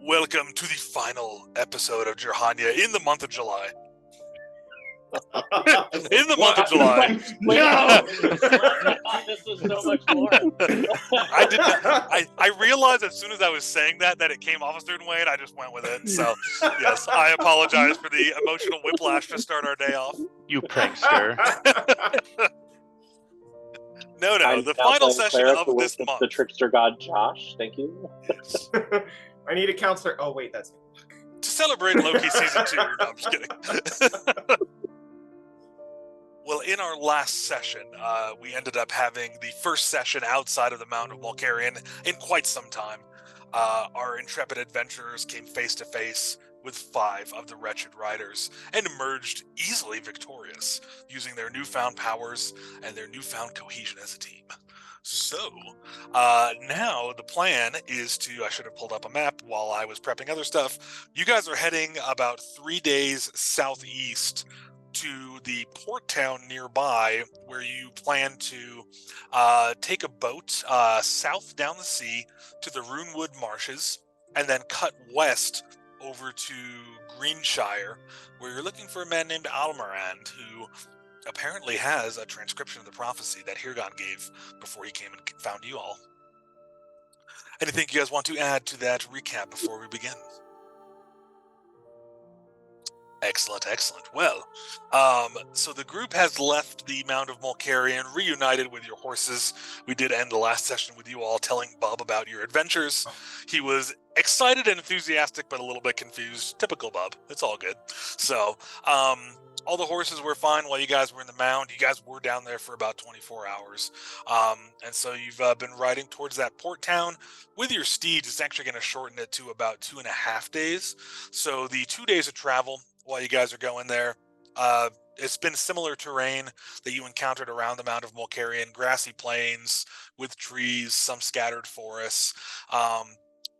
Welcome to the final episode of Jir'Haniya in the month of July. In the month of July. No! This was so much more. I did not. I realized as soon as I was saying that it came off a certain way, and I just went with it. So, yes, I apologize for the emotional whiplash to start our day off. You prankster. No, I'm the now final playing session cleric of to this worship month. the trickster god Josh. Thank you. Yes. I need a counselor. Oh, wait, that's... To celebrate Loki Season 2. No, I'm just kidding. Well, in our last session, we ended up having the first session outside of the Mountain of Mulcarian in quite some time. Our intrepid adventurers came face to face with 5 of the wretched riders and emerged easily victorious, using their newfound powers and their newfound cohesion as a team. So, now the plan is to, I should have pulled up a map while I was prepping other stuff. You guys are heading about 3 days southeast to the port town nearby, where you plan to take a boat south down the sea to the Runewood Marshes, and then cut west over to Greenshire, where you're looking for a man named Almarand, who apparently has a transcription of the prophecy that Hirgon gave before he came and found you all. Anything you guys want to add to that recap before we begin? Excellent. Well, so the group has left the Mound of Mulcarian, reunited with your horses. We did end the last session with you all telling Bub about your adventures. He was excited and enthusiastic, but a little bit confused. Typical Bub. It's all good. So, all the horses were fine while you guys were in the mound. You guys were down there for about 24 hours. And so you've been riding towards that port town. With your steeds, it's actually going to shorten it to about 2.5 days. So the 2 days of travel while you guys are going there, it's been similar terrain that you encountered around the Mount of Mulcarian, grassy plains with trees, some scattered forests.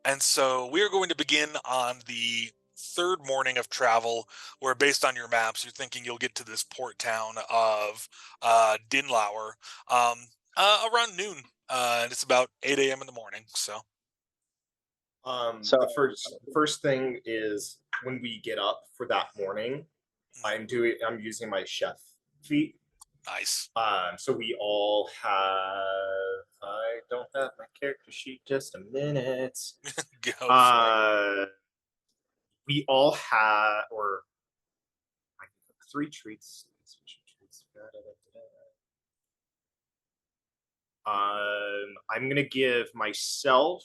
And so we are going to begin on the 3rd morning of travel, where based on your maps, you're thinking you'll get to this port town of Dinlaur around noon. And it's about 8 a.m. in the morning. So the first thing is when we get up for that morning, I'm using my chef feat. Nice. So we all have. I don't have my character sheet. Just a minute. Go for it. We all have, or 3 treats. I'm gonna give myself,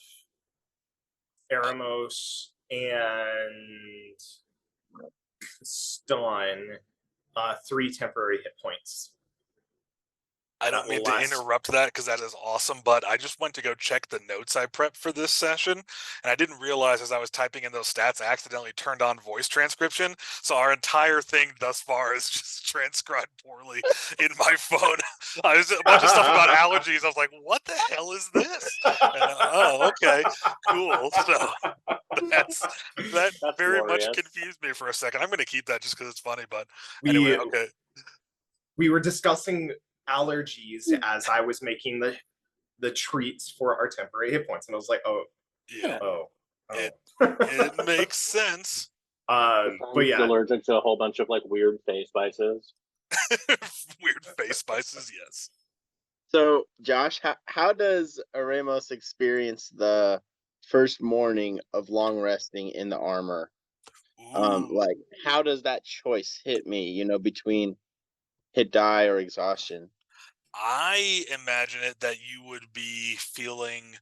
Eremos, and Stun 3 temporary hit points. I don't mean to interrupt that because that is awesome, but I just went to go check the notes I prepped for this session, and I didn't realize as I was typing in those stats, I accidentally turned on voice transcription. So our entire thing thus far is just transcribed poorly in my phone. I was a bunch of stuff about allergies. I was like, what the hell is this? And, oh, okay, cool. So that very glorious. much confused me for a second. I'm going to keep that just because it's funny, but anyway, okay. We were discussing allergies as I was making the treats for our temporary hit points, and I was like, it makes sense. But yeah, allergic to a whole bunch of like weird face spices. Weird face spices, yes. So, Josh, how does Eremos experience the first morning of long resting in the armor? Like, how does that choice hit me, between hit die or exhaustion? I imagine it that you would be feeling,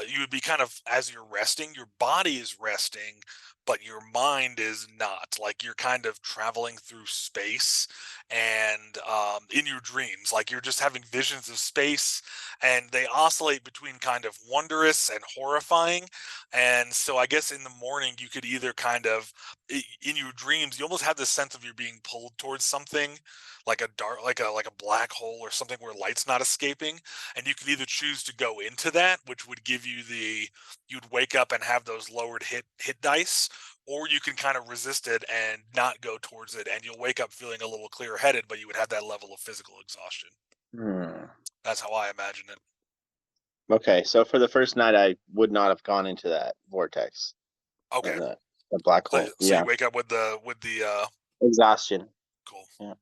you would be kind of, as you're resting, your body is resting, but your mind is not. Like you're kind of traveling through space and in your dreams, like you're just having visions of space, and they oscillate between kind of wondrous and horrifying. And so I guess in the morning you could either kind of, in your dreams, you almost have this sense of you're being pulled towards something like a dark, like a black hole or something where light's not escaping, and you can either choose to go into that, which would give you you'd wake up and have those lowered hit dice, or you can kind of resist it and not go towards it, and you'll wake up feeling a little clearer headed, but you would have that level of physical exhaustion. That's how I imagine it. Okay, so for the first night, I would not have gone into that vortex. Okay. and the black hole. So Yeah, you wake up with the exhaustion. cool. Yeah.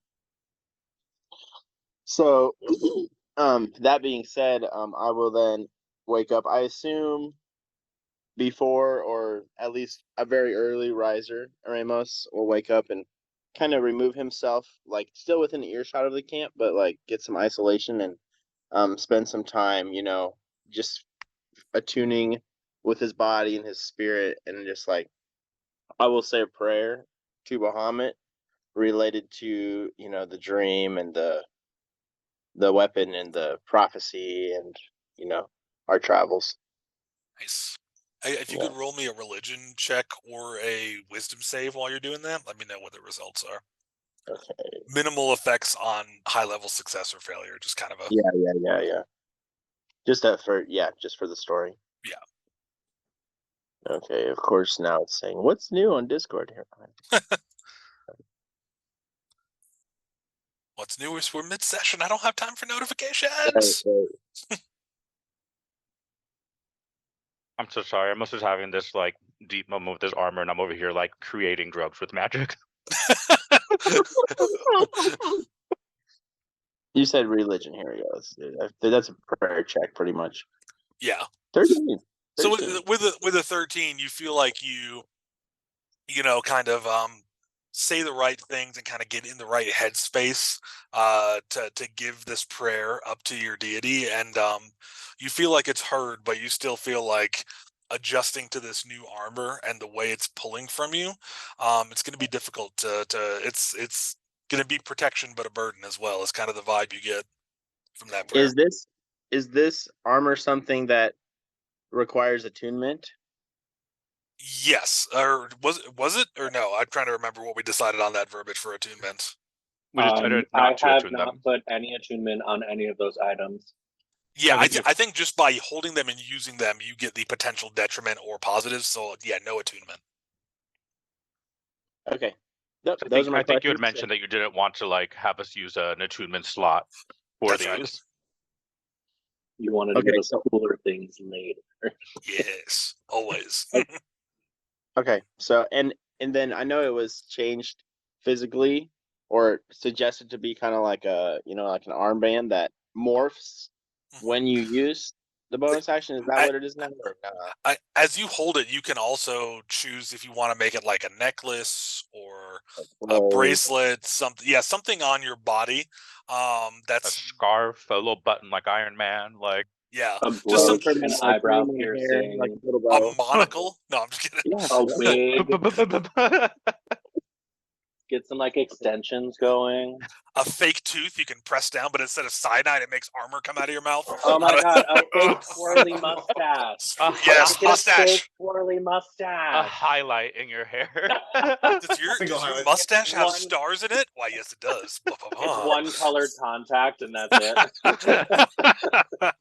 So, that being said, I will then wake up. I assume before, or at least a very early riser, Ramos will wake up and kind of remove himself, like still within earshot of the camp, but like get some isolation and spend some time, just attuning with his body and his spirit, and just like I will say a prayer to Bahamut related to the dream and the weapon and the prophecy and our travels. Nice. If you Yeah. could roll me a religion check or a wisdom save while you're doing that, let me know what the results are. Okay. Minimal effects on high level success or failure, just kind of a Yeah. Just for the story. yeah. Okay, of course now it's saying what's new on Discord here. What's new is we're mid session. I don't have time for Right, notifications. right. I'm so sorry. I'm just having this like deep moment with this armor, and I'm over here like creating drugs with magic. You said religion. Here we go. That's a prayer check, pretty much. Yeah. 13. So with a 13, you feel like you kind of say the right things and kind of get in the right headspace to give this prayer up to your deity, and you feel like it's heard, but you still feel like adjusting to this new armor and the way it's pulling from you. It's going to be difficult to it's going to be protection but a burden as well. Is kind of the vibe you get from that prayer. Is this armor something that requires attunement? Yes, or was it or no? I'm trying to remember what we decided on that verbiage for attunement. We decided I not to have attune not them. put any attunement on any of those items. Yeah, I think I think just by holding them and using them, you get the potential detriment or positives. So yeah, no attunement. Okay. Yep, I those are my think you had questions. mentioned that you didn't want to like have us use an attunement slot for That's these. right. You wanted to Okay, give us so- cooler things later. Yes, always. Okay, so and then I know it was changed physically or suggested to be kind of like like an armband that morphs when you use the bonus action. Is that what it is now? Or, As you hold it, you can also choose if you want to make it like a necklace or a clothes? bracelet, something on your body. A That's scarf, a little button like Iron Man, like yeah, A just some brooch, an like eyebrow green in the hair, piercing, like a little a bow. monocle. No, I'm just kidding. Yeah. a wig, get some like extensions going. A fake tooth you can press down, but instead of cyanide, it makes armor come out of your mouth. Oh my god, a fake swirly mustache. Yes, Get a mustache. fake swirly a mustache. highlight in your hair. Does your Single highlight. mustache have One- stars in it? Why, yes, it does. It's one colored contact and that's it.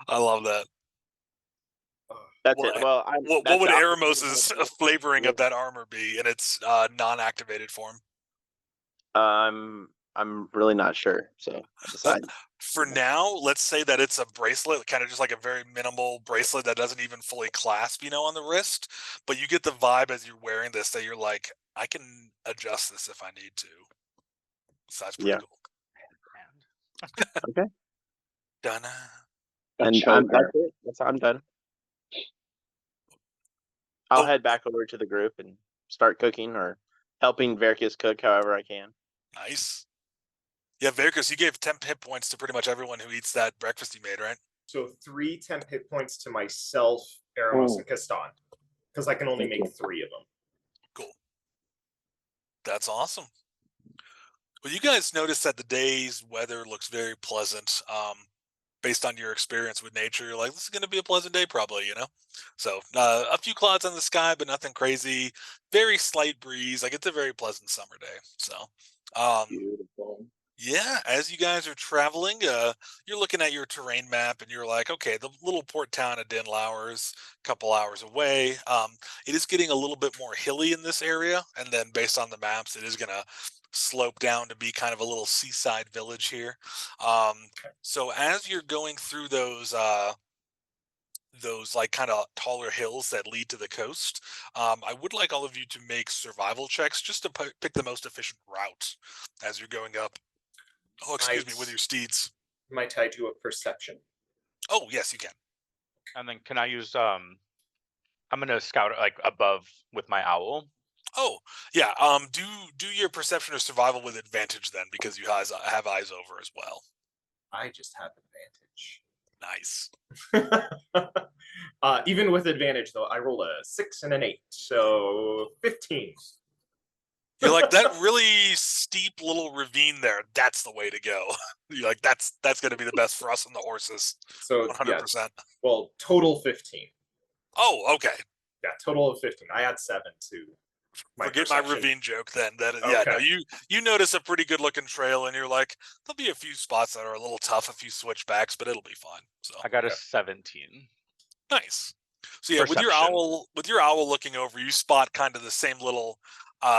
I love that. That's Well, it. Well, What would Aramos's flavoring of that armor be in its non-activated form? I'm really not sure. So I decided. For now, let's say that it's a bracelet, kind of just like a very minimal bracelet that doesn't even fully clasp, on the wrist. But you get the vibe as you're wearing this that you're like, I can adjust this if I need to. So that's pretty Yeah. cool. Okay. Done. And that's it. I'm done. I'll head back over to the group and start cooking or helping Verkus cook however I can. Nice. Yeah, Verkus, you gave 10 hit points to pretty much everyone who eats that breakfast you made, right? So 3 temp hit points to myself, Eramos, and Kastan. Because I can only make 3 of them. Cool. That's awesome. Well, you guys notice that the day's weather looks very pleasant. Based on your experience with nature, you're like, this is going to be a pleasant day, probably, So a few clouds on the sky, but nothing crazy. Very slight breeze. Like it's a very pleasant summer day. So, Beautiful. yeah, as you guys are traveling, you're looking at your terrain map and you're like, okay, the little port town of Dinlaur is a couple hours away. It is getting a little bit more hilly in this area. And then based on the maps, it is going to slope down to be kind of a little seaside village here. So as you're going through those those like kind of taller hills that lead to the coast. I would like all of you to make survival checks just to pick the most efficient route as you're going up. Oh, excuse me, with your steeds. Might I do a perception? Oh, yes, you can. And then can I use I'm gonna scout like above with my owl. Oh, yeah. Do your perception or survival with advantage then, because you guys have eyes over as well. I just have advantage. Nice. Even with advantage, though, I roll a 6 and an 8, so 15. You're like, that really steep little ravine there. That's the way to go. You're like, that's going to be the best for us and the horses. So 100%. Yeah, well, total 15. Oh, okay. Yeah, total of 15. I had 7 too. Forget my ravine joke then. Yeah, no, you notice a pretty good looking trail, and you're like, there'll be a few spots that are a little tough, a few switchbacks, but it'll be fine. So I got a 17. Nice. So yeah, Perception. with your owl looking over, you spot kind of the same little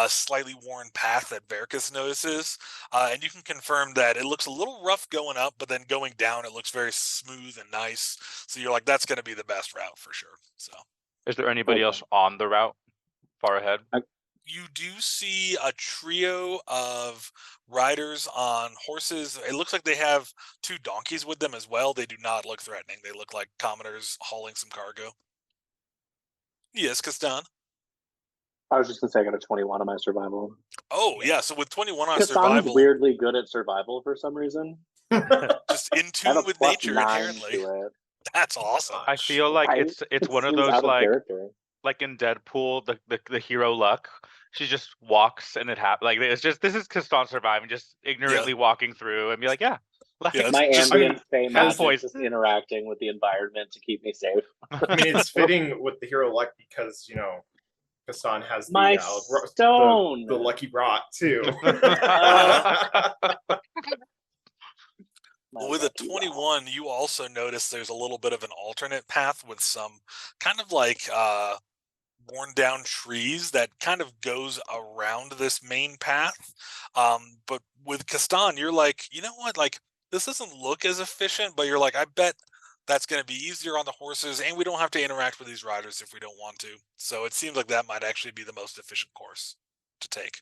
slightly worn path that Verkus notices, and you can confirm that it looks a little rough going up, but then going down it looks very smooth and nice. So you're like, that's going to be the best route for sure. So is there anybody else on the route far ahead? You do see a trio of riders on horses. It looks like they have 2 donkeys with them as well. They do not look threatening. They look like commoners hauling some cargo. Yes, Kastan. I was just gonna say I got a 21 on my survival. Oh yeah, so with 21 on Kastan's survival, weirdly good at survival for some reason. just in I have tune a with plus nature 9 inherently. to it. That's awesome. I feel like it's one of seems those out of like character. like in Deadpool, the hero luck. She just walks and it happens. Like it's just this is Kastan surviving, just ignorantly walking through and be like, yeah. Like, Yeah, My just- ambient fame Health is points. just interacting with the environment to keep me safe. I mean, it's fitting with the hero luck because, Kassan has My stone! the lucky rot, too. Well, with a 21, you also notice there's a little bit of an alternate path with some kind of like worn down trees that kind of goes around this main path. But with Kastan, you're like, you know what? Like, this doesn't look as efficient, but you're like, I bet that's going to be easier on the horses, and we don't have to interact with these riders if we don't want to. So it seems like that might actually be the most efficient course to take,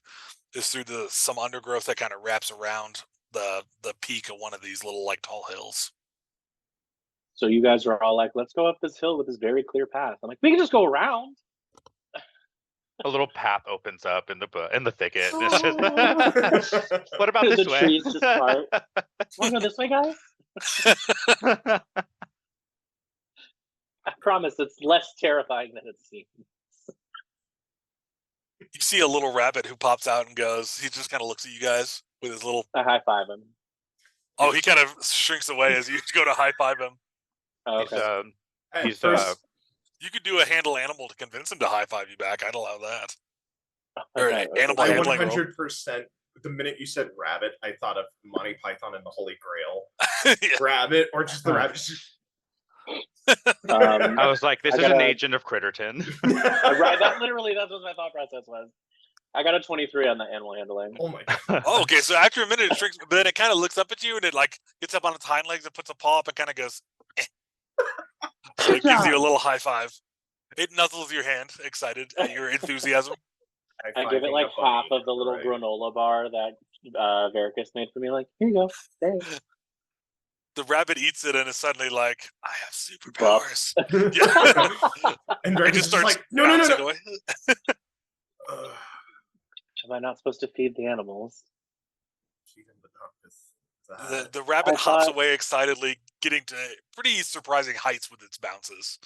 is through some undergrowth that kind of wraps around the peak of one of these little like tall hills. So you guys are all like, let's go up this hill with this very clear path. I'm like, we can just go around. a little path opens up in the thicket. And it's just, what about The this way? trees just part. Want to go this way, guys? I promise it's less terrifying than it seems. You see a little rabbit who pops out and goes, he just kind of looks at you guys with his little... I high five him. Oh, he kind of shrinks away as you go to high five him. Oh, okay. He's You could do a handle animal to convince him to high five you back. I'd allow that. Okay, Or animal I handling roll. 100%. The minute you said rabbit, I thought of Monty Python and the Holy Grail. Yeah. Rabbit, or just the rabbit. I was like, this I is an gotta- agent of Critterton. Right, that's what my thought process was. I got a 23 on the animal handling. Oh my god. Oh, okay, so after a minute it shrinks, but then it kind of looks up at you and it like gets up on its hind legs and puts a paw up and kind of goes, eh. So it gives you a little high five. It nuzzles your hand, excited at your enthusiasm. I give it like half of the little granola bar that Verkus made for me. Like, here you go. Thanks. The rabbit eats it and is suddenly like, I have superpowers. And It Greg just just starts like, no. bouncing away. Am I not supposed to feed the animals? The rabbit hops thought- away excitedly, getting to pretty surprising heights with its bounces.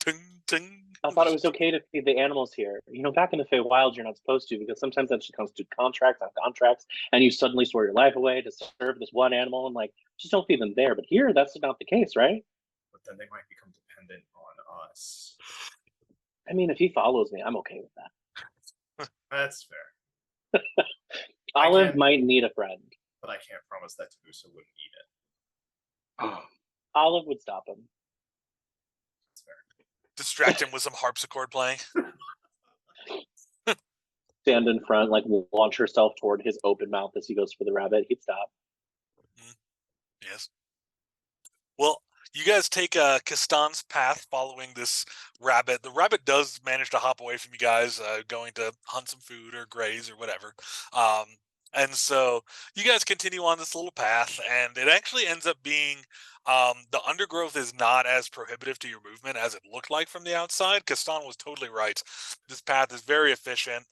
Ting, ting. I thought it was okay to feed the animals here. You know, back in the Feywild, you're not supposed to, because sometimes that just comes to contracts on contracts, and you suddenly swear your life away to serve this one animal, and like, just don't feed them there. But here, that's not the case, right? But then they might become dependent on us. I mean, if he follows me, I'm okay with that. That's fair. Olive can't- might need a friend. But I can't promise that Tabusa wouldn't eat it. Olive would stop him. That's fair. Distract him with some harpsichord playing. Stand in front, like launch herself toward his open mouth as he goes for the rabbit. He'd stop. Yes. Well, You guys take Kastan's path following this rabbit. The rabbit does manage to hop away from you guys, going to hunt some food or graze or whatever. And so you guys continue on this little path, and it actually ends up being the undergrowth is not as prohibitive to your movement as it looked like from the outside. Kastan was totally right. This path is very efficient.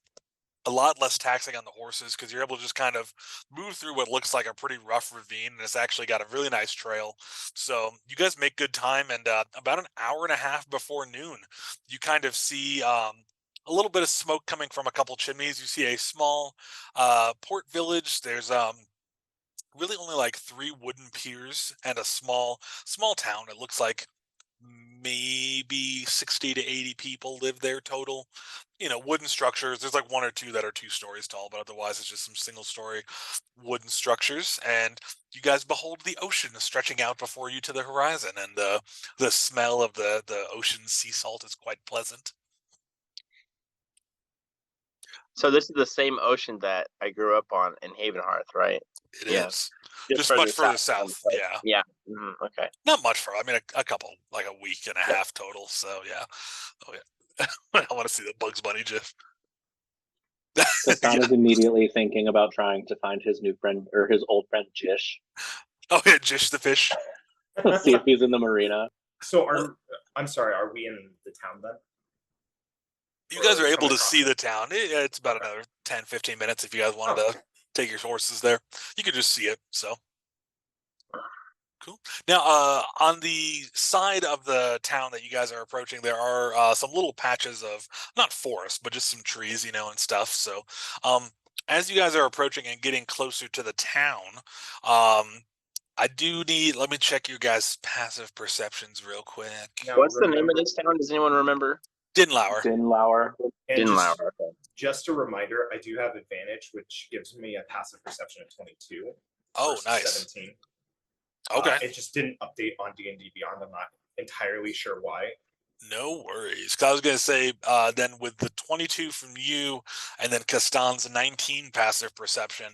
A lot less taxing on the horses because you're able to just kind of move through what looks like a pretty rough ravine, and it's actually got a really nice trail. So you guys make good time, and about an hour and a half before noon, you kind of see a little bit of smoke coming from a couple chimneys. You see a small port village. There's really only like 3 wooden piers and a small town. It looks like maybe 60 to 80 people live there total. Wooden structures. There's like 1 or 2 that are 2 stories tall, but otherwise it's just some single story wooden structures. And you guys behold the ocean stretching out before you to the horizon, and the smell of the ocean sea salt is quite pleasant. So this is the same ocean that I grew up on in Havenhearth, right? It Yeah. is just much further south. Yeah. Yeah. Okay. Not much further. I mean, a couple, like a week and a half total. So yeah. Oh yeah. I want to see the Bugs Bunny gif. Kastan is immediately thinking about trying to find his new friend or his old friend Jish. Oh yeah, Jish the fish. See if he's in the marina. So I'm sorry, are we in the town then? You guys are able to see the town. It's about another 10, 15 minutes if you guys wanted to take your horses there. You could just see it. So cool. Now, on the side of the town that you guys are approaching, there are some little patches of not forest, but just some trees, and stuff. So, as you guys are approaching and getting closer to the town, I do need. Let me check your guys' passive perceptions real quick. Now, What's the name of this town? Does anyone remember? Dinlaur. And Dinlaur. just a reminder, I do have advantage, which gives me a passive perception of 22. Oh, nice. 17. Okay. It just didn't update on D&D Beyond. I'm not entirely sure why. No worries. 'Cause I was going to say, then with the 22 from you and then Kastan's 19 passive perception,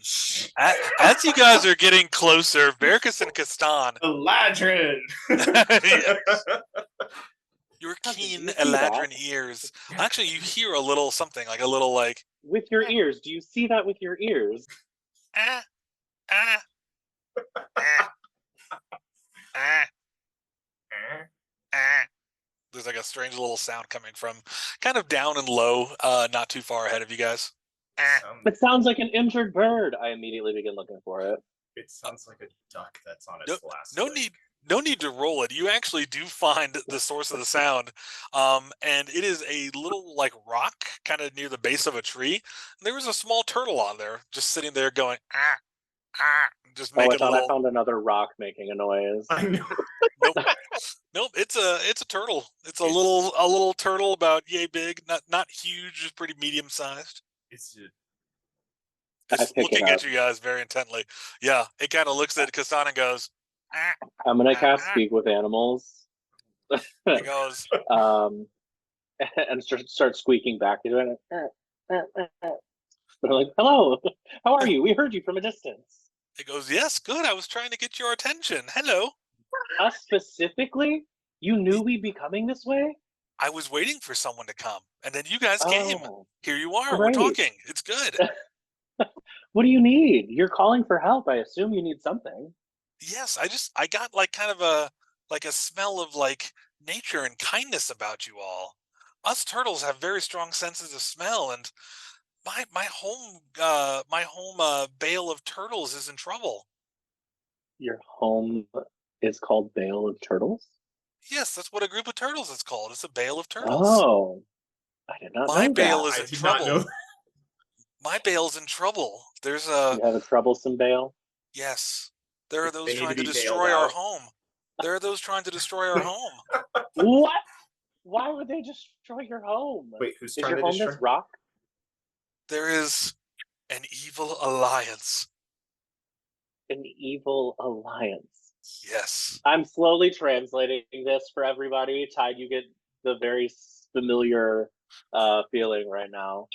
as you guys are getting closer, Verkus and Kastan. Eladrin! Yes. Your How did keen you see Eladrin that? ears. Actually, you hear a little something, like a little like... With your ears. Do you see that with your ears? Ah, ah, ah, ah, ah. There's like a strange little sound coming from kind of down and low, not too far ahead of you guys. It sounds like an injured bird. I immediately begin looking for it. It sounds like a duck that's on its last leg. No need to roll it. You actually do find the source of the sound, and it is a little like rock kind of near the base of a tree. And there was a small turtle on there, just sitting there going just making I found another rock making a noise. I know. Nope. It's a turtle. It's a little turtle about yay big, not huge, just pretty medium sized. It's looking at you guys very intently. Yeah, it kind of looks at Kastan and goes. I'm gonna cast Speak with Animals. It goes. And start squeaking back to it. They're like, "Hello, how are you? We heard you from a distance." It goes, "Yes, good. I was trying to get your attention. Hello." Us specifically? You knew we'd be coming this way? I was waiting for someone to come, and then you guys came. Here you are. Great. We're talking. It's good. What do you need? You're calling for help. I assume you need something. Yes, I got like kind of a smell of like nature and kindness about you all. Us turtles have very strong senses of smell, and my home bale of turtles is in trouble. Your home is called Bale of Turtles? Yes, that's what a group of turtles is called. It's a bale of turtles. Oh, I did not know My that. bale is I in did not know trouble. that. My bale's in trouble. There's You have a troublesome Bale? yes. There are those They need trying to to be destroy bailed our out. home. There are those trying to destroy our home. What? Why would they destroy your home? Wait, who's Is trying your to home destroy? this rock? There is an evil alliance. An evil alliance. Yes. I'm slowly translating this for everybody. Ty, you get the very familiar feeling right now.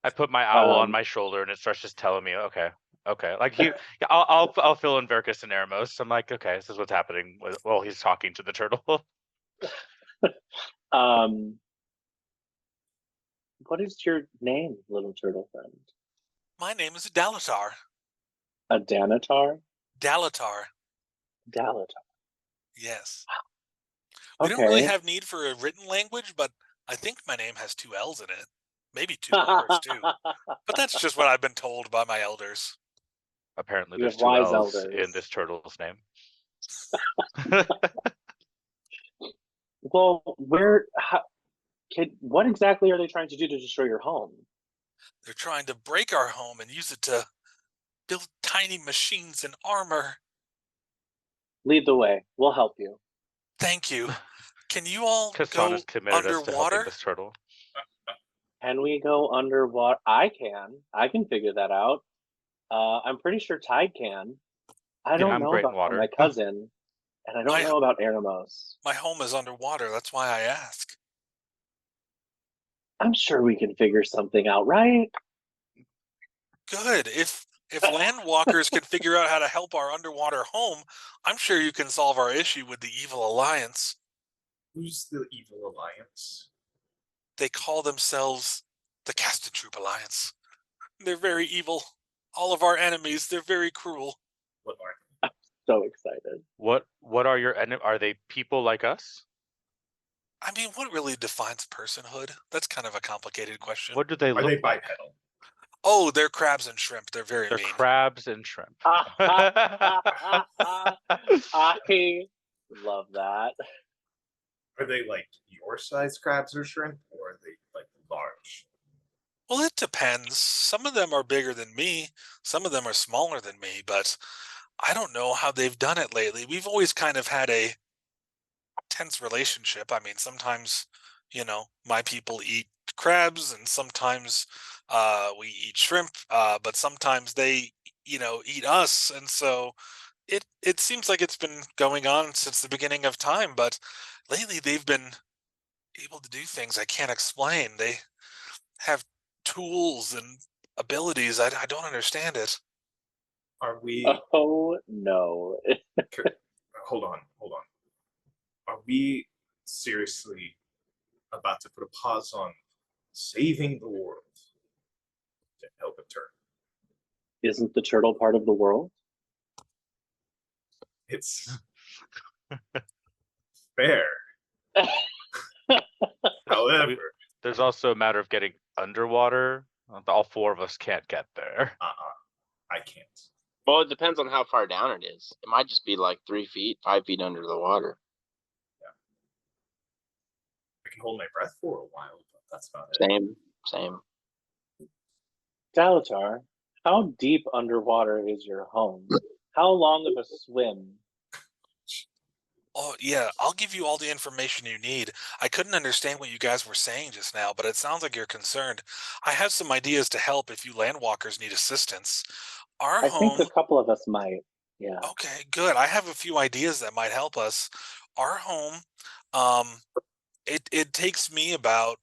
I put my owl on my shoulder and it starts just telling me, okay. Okay, like yeah, I'll fill in Verkus and Eremos. I'm like, okay, this is what's happening. Well, he's talking to the turtle. What is your name, little turtle friend? My name is Dalatar. A Danatar? Dalatar. Dalatar. Yes. We don't really Okay. have need for a written language, but I think my name has 2 L's in it. Maybe 2 R's too. But that's just what I've been told by my elders. Apparently, You there's have 2 wise L's elders. in this turtle's name. Well, what exactly are they trying to do to destroy your home? They're trying to break our home and use it to build tiny machines and armor. Lead the way. We'll help you. Thank you. Can you all go Cassandra's committed us to helping underwater? this turtle. Can we go underwater? I can figure that out. I'm pretty sure Tide can. I don't I'm know great in about water. my cousin, and I don't know about Eremos. My home is underwater. That's why I ask. I'm sure we can figure something out, right? Good. If landwalkers can figure out how to help our underwater home, I'm sure you can solve our issue with the Evil Alliance. Who's the Evil Alliance? They call themselves the Casted Troop Alliance. They're very evil. All of our enemies, they're very cruel. What are I'm so excited. What are your are they people like us? I mean, what really defines personhood? That's kind of a complicated question. What do they they? Are look they like? bipedal? Oh, they're crabs and shrimp. They're very They're mean. crabs and shrimp. I love that. Are they like your size crabs or shrimp, or are they like large? Well, it depends. Some of them are bigger than me. Some of them are smaller than me, but I don't know how they've done it lately. We've always kind of had a tense relationship. I mean, sometimes, my people eat crabs and sometimes we eat shrimp, but sometimes they, eat us. And so it seems like it's been going on since the beginning of time, but lately they've been able to do things I can't explain. They have tools and abilities. I don't understand it. Are we? Oh no. Hold on. Are we seriously about to put a pause on saving the world to help a turtle? Isn't the turtle part of the world? It's fair. However, There's also a matter of getting underwater. All 4 of us can't get there. I can't. Well, it depends on how far down it is. It might just be like 3 feet, 5 feet under the water. I can hold my breath for a while, but that's about it. Same. Dalatar, how deep underwater is your home? How long of a swim? Oh, yeah, I'll give you all the information you need. I couldn't understand what you guys were saying just now, but it sounds like you're concerned. I have some ideas to help if you landwalkers need assistance. Our I home. think a couple of us might. Yeah. Okay, good. I have a few ideas that might help us. Our home, it takes me about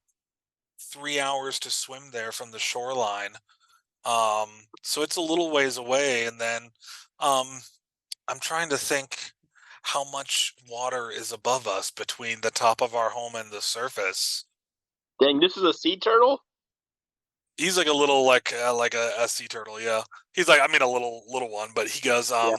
3 hours to swim there from the shoreline. So it's a little ways away, and then I'm trying to think how much water is above us between the top of our home and the surface. Dang, this is a sea turtle? He's like a little like a sea turtle, yeah. He's like, I mean, a little one, but he goes Yeah.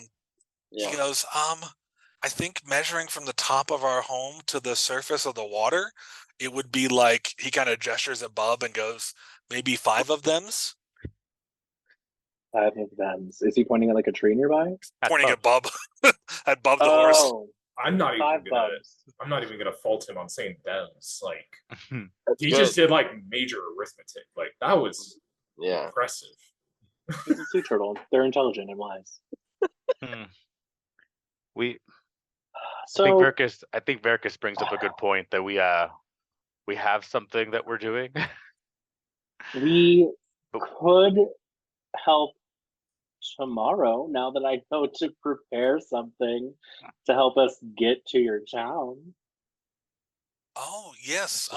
he goes I think measuring from the top of our home to the surface of the water, it would be like, he kind of gestures at Bub and goes, maybe 5 of thems. 5 of them. Is he pointing at like a tree neirby? Pointing at Bub. At Bub the horse. Oh, I'm not even 5 gonna. bubs. I'm not even gonna fault him on saying thems. Like That's he good. just did like major arithmetic. Like that was Yeah. impressive. He's a sea turtle. They're intelligent and wise. I So think Verkus brings up a good point that we have something that we're doing. we could help tomorrow, now that I know to prepare something to help us get to your town. Oh yes.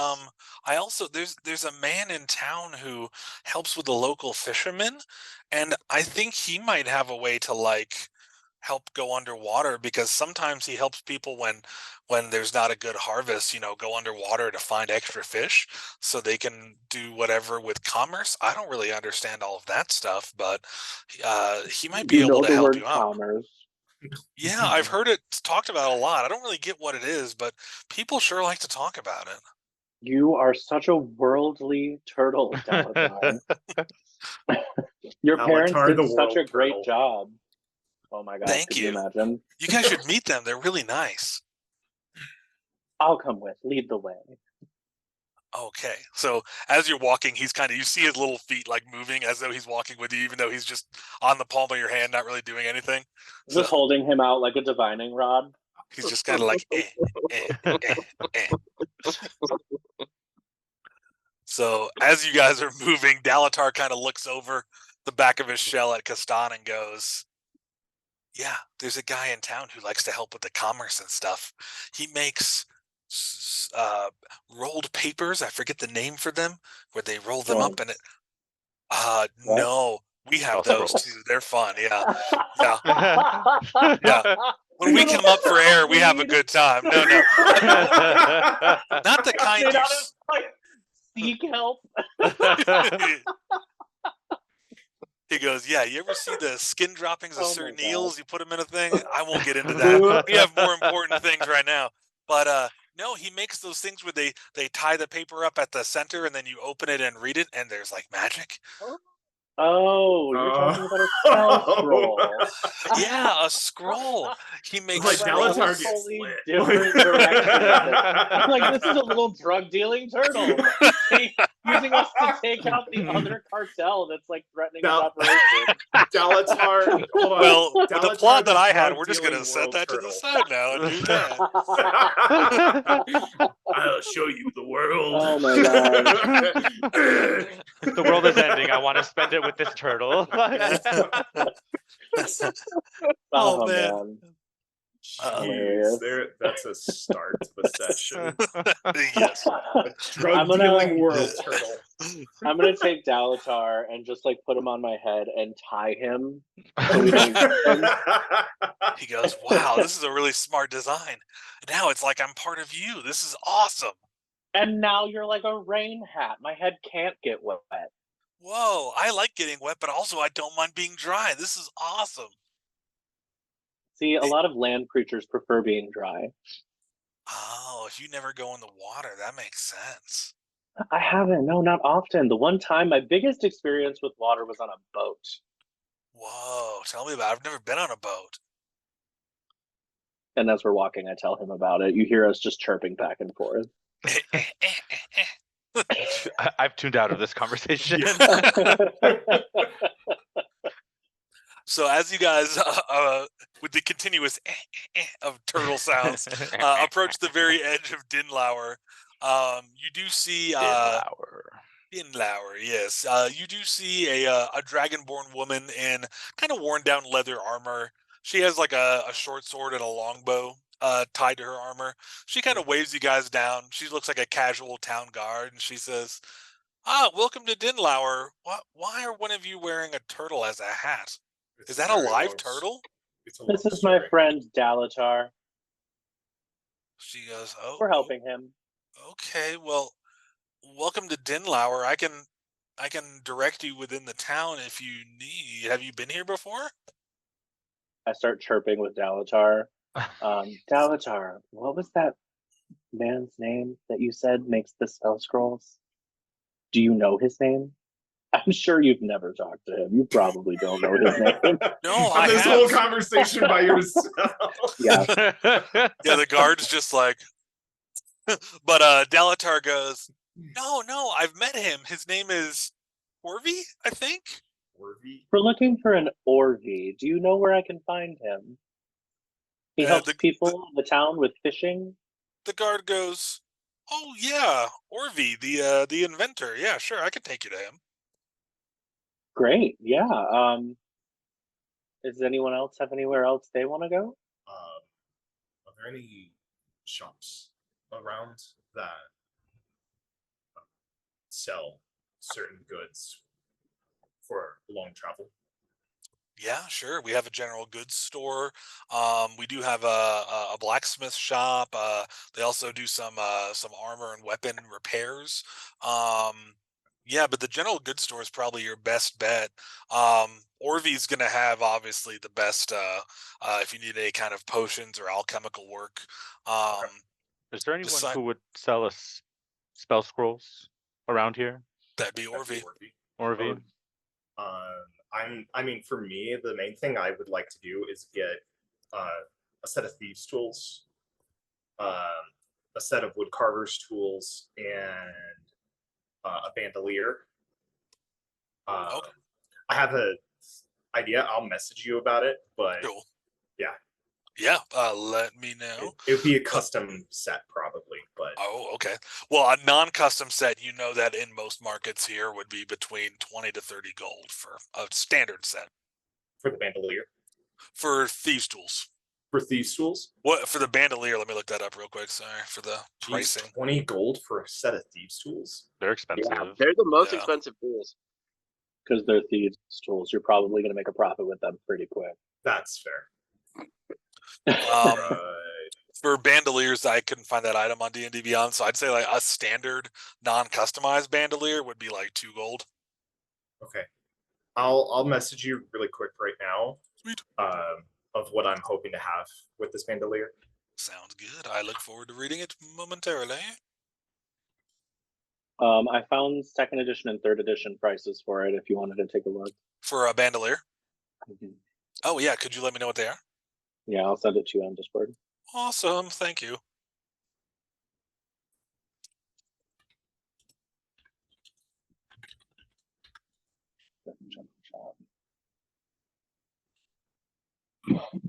I also there's a man in town who helps with the local fishermen, and I think he might have a way to like help go underwater because sometimes he helps people when there's not a good harvest, go underwater to find extra fish so they can do whatever with commerce. I don't really understand all of that stuff, but he might be You able know to the help word you out. commerce. Yeah, I've heard it talked about a lot. I don't really get what it is, but people sure like to talk about it. You are such a worldly turtle, Dalatar. Your parents Alatar did the such world a great turtle. job. Oh my god, Thank could you you. imagine? You guys should meet them. They're really nice. I'll come with. Lead the way. Okay. So as you're walking, you see his little feet like moving as though he's walking with you, even though he's just on the palm of your hand, not really doing anything. So Just holding him out like a divining rod. he's just kind of like, eh, eh, eh. So as you guys are moving, Dalatar kind of looks over the back of his shell at Kastan and goes, yeah, there's a guy in town who likes to help with the commerce and stuff. He makes rolled papers. I forget the name for them, where they roll them up and Joints. it. What? No, we have Also those rolls. too. They're fun. Yeah, yeah, yeah. When we come up for air, we have a good time. No, no, not the kind Made you. out of, like, seek help. He goes, yeah. You ever see the skin droppings of Oh my certain God. eels? You put them in a thing. I won't get into that. We have more important things right now. But no, he makes those things where they tie the paper up at the center and then you open it and read it and there's like magic. Oh, you're talking about a spell scroll. Yeah, a scroll. He makes Like I went in a Dalatar gets totally slit. different direction with this. I'm like, this is a little drug dealing turtle using us to take out the other cartel that's like threatening his Dal- operation. Dalatar, hold on. Well, with the Dalatar, plot that the I had, we're just drug-dealing gonna set world that to the turtle. side now and do that. I'll show you the world. Oh my god. The world is ending. I want to spend it with this turtle. Oh man. Hilarious. That's a start to the session. Yes. A drug-dealing world turtle. I'm gonna take Dalatar and just like put him on my head and tie him so we don't get him. He goes, wow, this is a really smart design. Now it's like I'm part of you. This is awesome. And now you're like a rain hat. My head can't get wet. Whoa, I like getting wet, but also I don't mind being dry. This is awesome. See, a lot of land creatures prefer being dry. Oh, if you never go in the water, that makes sense. I haven't. No, not often. The one time, my biggest experience with water was on a boat. Whoa, tell me about it. I've never been on a boat. And as we're walking, I tell him about it. You hear us just chirping back and forth. I've tuned out of this conversation. So as you guys, with the continuous of turtle sounds, approach the very edge of Dinlaur, you do see Dinlaur, yes. You do see a dragonborn woman in kind of worn down leather armor. She has like a short sword and a longbow tied to her armor. She kind of waves you guys down. She looks like a casual town guard, and she says, welcome to Dinlaur. Why are one of you wearing a turtle as a hat? Is that a live turtle? This is my friend Dalatar. She goes, oh. We're helping him. Okay, well, welcome to Dinlaur. I can direct you within the town if you need. Have you been here before? I start chirping with Dalatar. Dalatar, what was that man's name that you said makes the spell scrolls? Do you know his name? I'm sure you've never talked to him. You probably don't know his name. No, On this whole conversation by yourself. Yeah. Yeah, the guard's just like, but Dalatar goes, no, I've met him. His name is Orvi, I think. Orvi? We're looking for an Orvi. Do you know where I can find him? He helps people in the town with fishing. The guard goes, oh yeah, Orvi, the inventor. Yeah, sure, I can take you to him. Great. Yeah. Does anyone else have anywhere else they want to go? Are there any shops around that sell certain goods for long travel? Yeah, sure. We have a general goods store. We do have a blacksmith shop. They also do some armor and weapon repairs. Um, yeah, but the general goods store is probably your best bet. Orvy's gonna have obviously the best if you need any kind of potions or alchemical work. Um, Is there anyone Decide who would sell us spell scrolls around here? that'd be That'd be Orvy. Orby. Orvy? I mean, for me, the main thing I would like to do is get a set of thieves' tools, a set of woodcarver's tools, and a bandolier. Okay, I have a idea. I'll message you about it, but cool. yeah, Yeah, let me know. it would be a custom set probably, but Oh, okay. Well, a non-custom set, you know that in most markets here would be between 20 to 30 gold for a standard set for the bandolier, for thieves tools. for thieves' tools, What for the bandolier? Let me look that up real quick. Sorry for the geez, pricing. 20 gold for a set of thieves' tools. They're expensive. Yeah, they're the most Yeah. expensive tools. Because they're thieves' tools. You're probably going to make a profit with them pretty quick. That's fair. Um, Right. for bandoliers, I couldn't find that item on D&D Beyond, so I'd say like a standard non-customized bandolier would be like 2 gold. Okay. I'll message you really quick right now. Sweet. Of what I'm hoping to have with this bandolier. Sounds good. I look forward to reading it momentarily. I found second edition and third edition prices for it if you wanted to take a look. For a bandolier. Mhm. Oh yeah, could you let me know what they are? Yeah, I'll send it to you on Discord. Awesome, thank you.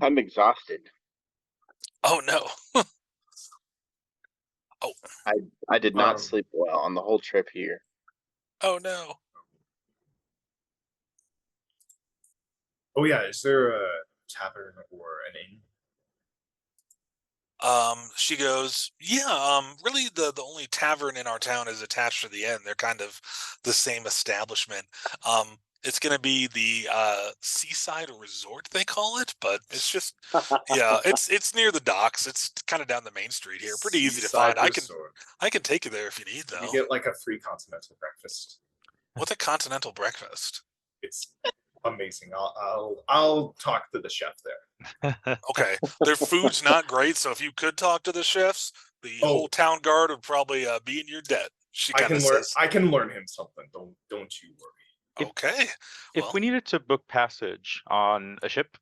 I'm exhausted. Oh no. I did not Um, sleep well on the whole trip here. Oh no. Oh yeah, is there a tavern or an inn? She goes, yeah, really the only tavern in our town is attached to the inn. They're kind of the same establishment. It's gonna be the seaside resort, they call it, but it's just yeah, it's near the docks. It's kind of down the main street here. Pretty easy to Seaside find. Resort. I can take you there if you need though. You get like a free continental breakfast. What's a continental breakfast? It's amazing. I'll talk to the chef there. Okay, their food's not great, so if you could talk to the chefs, the Oh. whole town guard would probably be in your debt. She I kind of can learn. says, I can learn him something. Don't you worry. okay. If Well, we needed to book passage on a ship,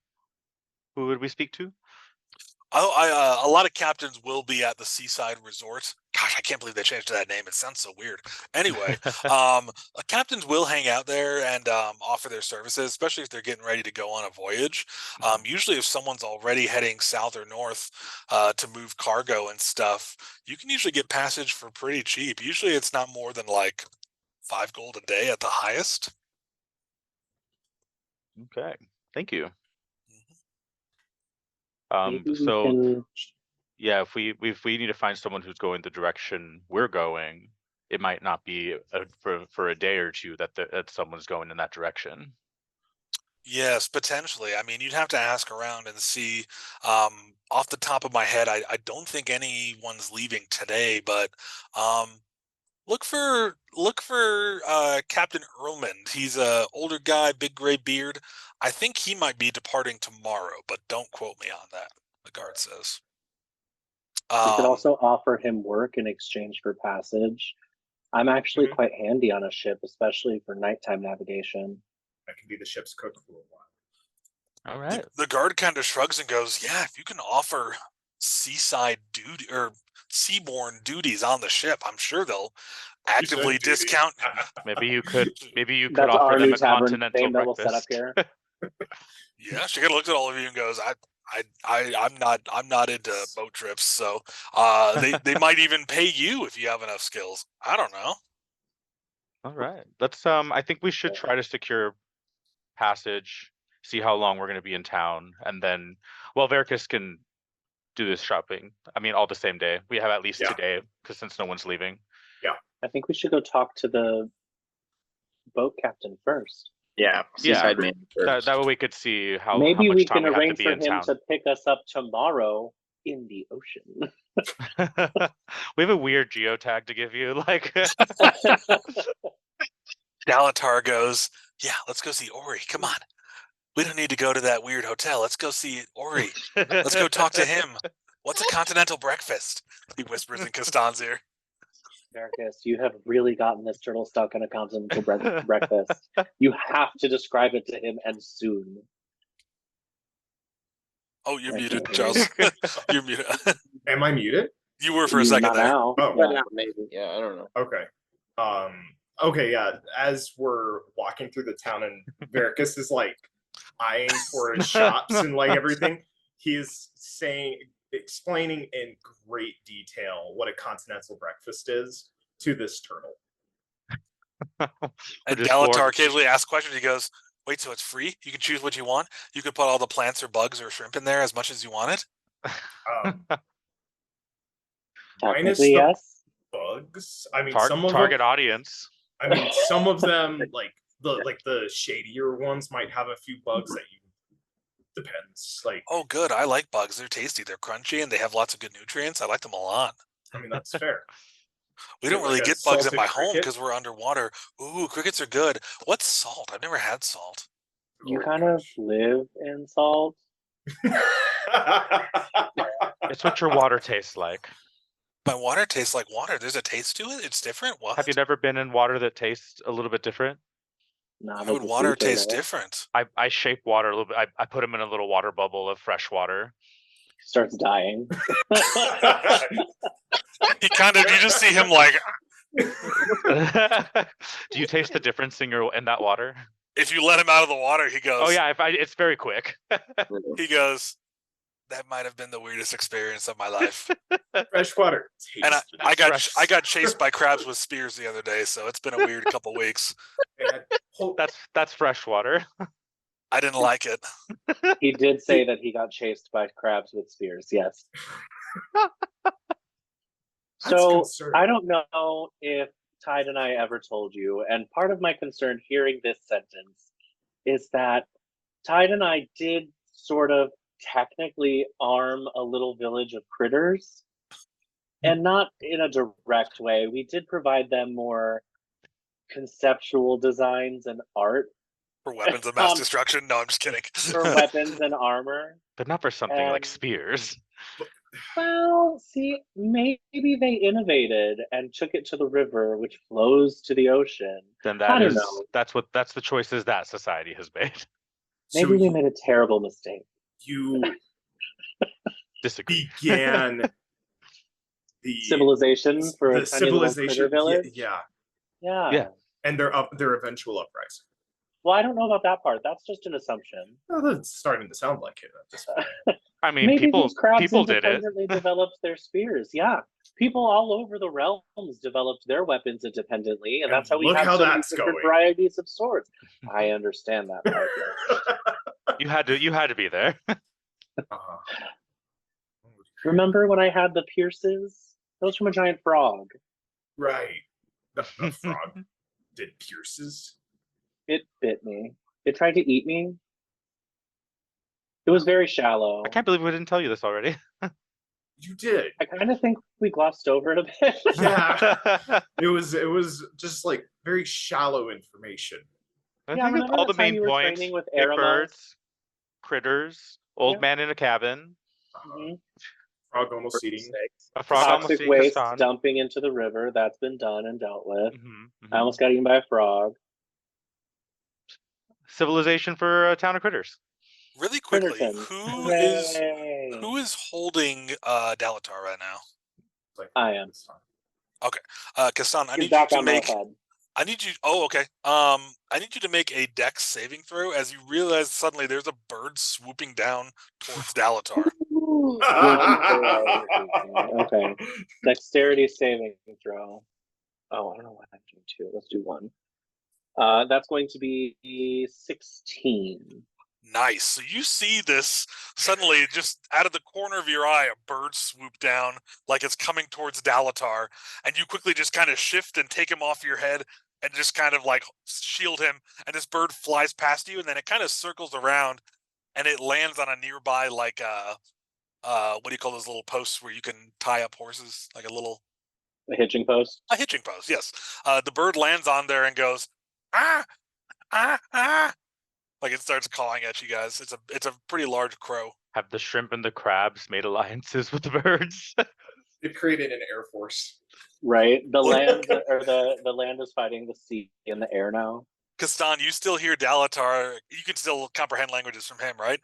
who would we speak to? a lot of captains will be at the seaside resort. Gosh, I can't believe they changed that name. It sounds so weird. Anyway, captains will hang out there and offer their services, especially if they're getting ready to go on a voyage. Usually, if someone's already heading south or north to move cargo and stuff, you can usually get passage for pretty cheap. Usually, it's not more than like 5 gold a day at the highest. Okay, thank you. Maybe we So can. yeah, if we need to find someone who's going the direction we're going, it might not be for a day or two that someone's going in that direction. Yes, potentially. I mean, you'd have to ask around and see. Off the top of my head, I don't think anyone's leaving today, but look for Captain Earlman. He's a older guy, big gray beard. I think he might be departing tomorrow, but don't quote me on that. The guard says. We could also offer him work in exchange for passage. I'm actually Mhm. quite handy on a ship, especially for nighttime navigation. I can be the ship's cook for a while. All right. The guard kind of shrugs and goes, "Yeah, if you can offer seaside duty or seaborne duties on the ship, I'm sure they'll actively duty. discount." Maybe you could That's offer our them new a tavern continental name that we'll set up breakfast. here. Yeah, she kind of looked at all of you and goes, I'm not into boat trips, so they might even pay you if you have enough skills. I don't know. All right. Let's I think we should try to secure passage, see how long we're going to be in town, and then Verkus can do this shopping. I mean, all the same day. We have at least Yeah. today, because since no one's leaving. I think we should go talk to the boat captain first. Yeah, seaside man. That way we could see how Maybe much we time can we have to arrange be for in him town. to pick us up tomorrow in the ocean. We have a weird geotag to give you, like. Dalatar goes, yeah, let's go see Ori. Come on. We don't need to go to that weird hotel. Let's go see Ori. Let's go talk to him. What's a continental breakfast? He whispers in Kastan's ear. Marcus, you have really gotten this turtle stuck in a continental breakfast. You have to describe it to him, and soon. Oh, you're muted, Charles. You're muted. Am I muted? You were for a second Not there. now. Oh, Yeah. Maybe. Yeah, I don't know. Okay. Okay, yeah. As we're walking through the town and Veracus is like eyeing for his shops and like everything, he is explaining in great detail what a continental breakfast is to this turtle. And Just Dalatar for- occasionally asks questions. He goes, wait, so it's free? You can choose what you want? You can put all the plants or bugs or shrimp in there as much as you want it? Minus Technically, the yes. bugs. I mean, target audience. I mean, some of them, like the shadier ones, might have a few bugs that you. Depends. Like, Oh, good. I like bugs. They're tasty. They're crunchy, and they have lots of good nutrients. I like them a lot. I mean, that's fair. We don't Like really a get bugs at salted my home cricket? because we're underwater. Ooh, crickets are good. What's salt? I've never had salt. You Oh, kind of live in salt. It's what your water tastes like. My water tastes like water. There's a taste to it? It's different? What? Have you never been in water that tastes a little bit different? Not How would as a water sea taste turtle. different? I shape water a little bit. I put them in a little water bubble of fresh water. Starts dying. He kind of, you just see him like, Do you taste the difference in that water? if you let him out of the water, he goes, Oh yeah, it's very quick. he goes, that might have been the weirdest experience of my life. Freshwater. And I fresh. got chased by crabs with spears the other day, so it's been a weird couple weeks. That's fresh water. I didn't like it. He did say that he got chased by crabs with spears. Yes. So I don't know if Tide and I ever told you, and part of my concern hearing this sentence is that Tide and I did sort of technically arm a little village of critters, and not in a direct way. We did provide them more conceptual designs and art For weapons of mass destruction? No, I'm just kidding. for weapons and armor. But not for something like And- spears. Well, see, maybe they innovated and took it to the river, which flows to the ocean. Then I don't that's know. that's the choices that society has made. Maybe we made a terrible mistake. You Disagree. began the Civilization for a the tiny little critter civilization. village. Yeah, Yeah. and their eventual uprising. Well, I don't know about that part. That's just an assumption. Oh, that's starting to sound like it at this point. I mean, Maybe people these crabs did it. independently developed their spears. Yeah, people all over the realms developed their weapons independently, and that's how we look have how so many that's different going. varieties of swords. I understand that part. Yes. You had to be there. Uh-huh. Remember when I had the pierces? Those from a giant frog. Right. The frog did pierces. It bit me. It tried to eat me. It was very shallow. I can't believe we didn't tell you this already. You did. I kind of think we glossed over it a bit. Yeah. It was just like very shallow information. I Yeah, think it's remember all the the time main you were points. training with Big Aramis? birds, critters, old Yeah. man in a cabin, Mhm. Frog almost eating. a frog almost Toxic eating waste Kastan. dumping into the river. That's been done and dealt with. Mhm, mhm. I almost got eaten by a frog. Civilization for a town of critters. Really quickly, Critterton. Hooray. who is holding Dalatar right now? Like, I am. Kastan, I He's need you back to on my make. head. I need you. Oh, okay. I need you to make a Dex saving throw as you realize suddenly there's a bird swooping down towards Dalatar. Okay. Dexterity saving throw. Oh, I don't know why I'm doing two. Let's do one. That's going to be 16. Nice. So you see this suddenly, just out of the corner of your eye, a bird swoop down like it's coming towards Dalatar, and you quickly just kind of shift and take him off your head and just kind of like shield him. And this bird flies past you, and then it kind of circles around, and it lands on a nearby like what do you call those little posts where you can tie up horses, like A hitching post. a hitching post? Yes. The bird lands on there and goes ah ah ah. Like it starts cawing at you guys. It's a pretty large crow. Have the shrimp and the crabs made alliances with the birds? It created an air force. Right. The land or the land is fighting the sea in the air now. Kastan, you still hear Dalatar. You can still comprehend languages from him, right?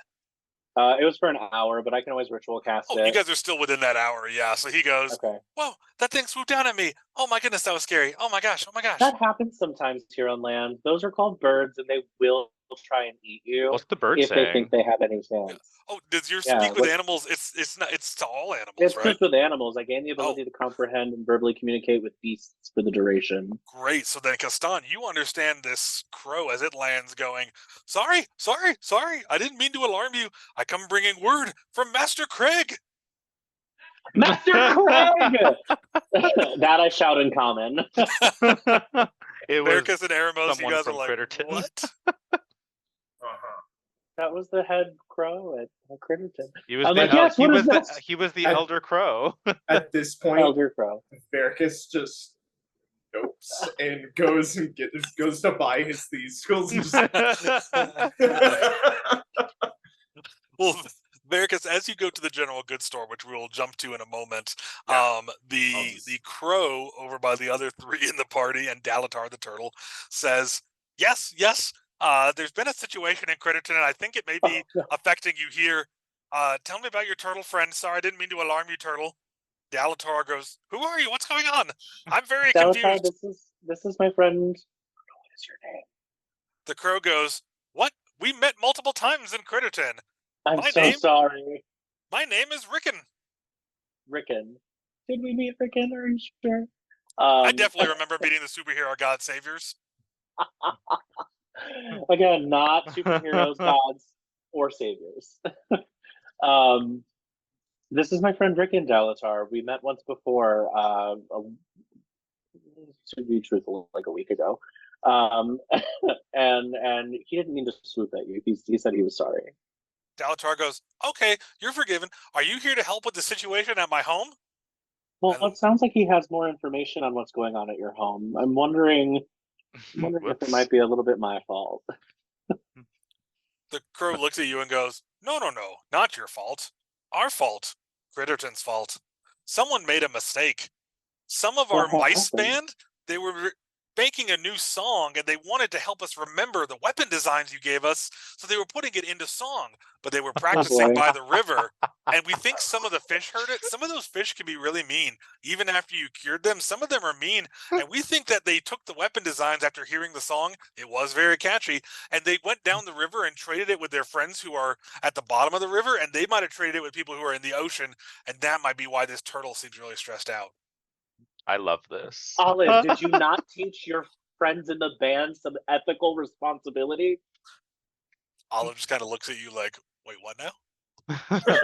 It was for an hour, but I can always ritual cast Oh, it. you guys are still within that hour, yeah. So he goes, Okay. "Whoa, that thing swooped down at me! Oh my goodness, that was scary! Oh my gosh! Oh my gosh!" That happens sometimes here on land. Those are called birds, and they will try and eat you What's the bird if they saying? think they have any chance. Oh, does your Yeah, speak with what- animals? It's not. It's to all animals, It's right? just with animals. I gain the ability to comprehend and verbally communicate with beasts for the duration. Great. So then, Kastan, you understand this crow as it lands, going, "Sorry, sorry, sorry! I didn't mean to alarm you. I come bringing word from Master Craig." Master Craig! That I shout in common. It was Veracus and Eremos, you someone guys are from like, Critterton. "What?" Uh-huh. That was the head crow at Critterton. He was I'm the like, yes, he what was is the this? he was the I- elder crow. At this point, Elder crow. Veracus just nopes and goes to buy his thieves tools and just Well, Veracus, as you go to the general goods store, which we will jump to in a moment, Yeah. the crow over by the other three in the party and Dalatar the turtle says, "Yes, yes. There's been a situation in Critterton, and I think it may be affecting you here. Tell me about your turtle friend. Sorry, I didn't mean to alarm you, turtle." Dalatar goes, "Who are you? What's going on? I'm very Dalatar, confused." this is my friend. What is your name? The crow goes, "What? We met multiple times in Critterton. I'm My so name? sorry. My name is Rickon." Rickon. Did we meet Rickon? Are you sure? I definitely remember meeting the superhero god saviors. Again, not superheroes, gods, or saviors. This is my friend Rickon Dalatar. We met once before, to be truthful, like a week ago. And he didn't mean to swoop at you. He said he was sorry. Dalatar goes, "Okay, you're forgiven. Are you here to help with the situation at my home?" Well, And- it sounds like he has more information on what's going on at your home. I'm wondering if it Whoops. might be a little bit my fault. The crow looks at you and goes, "No, no, no, not your fault. Our fault. Critterton's fault. Someone made a mistake. Some of our What mice happened? band, they were making a new song, and they wanted to help us remember the weapon designs you gave us, so they were putting it into song, but they were practicing boy. by the river, and we think some of the fish heard it. Some of those fish can be really mean. Even after you cured them, some of them are mean, and we think that they took the weapon designs after hearing the song. It was very catchy, and they went down the river and traded it with their friends who are at the bottom of the river, and they might have traded it with people who are in the ocean, and that might be why this turtle seems really stressed out." I love this. Olive, did you not teach your friends in the band some ethical responsibility? Olive just kind of looks at you like, "Wait, what now?"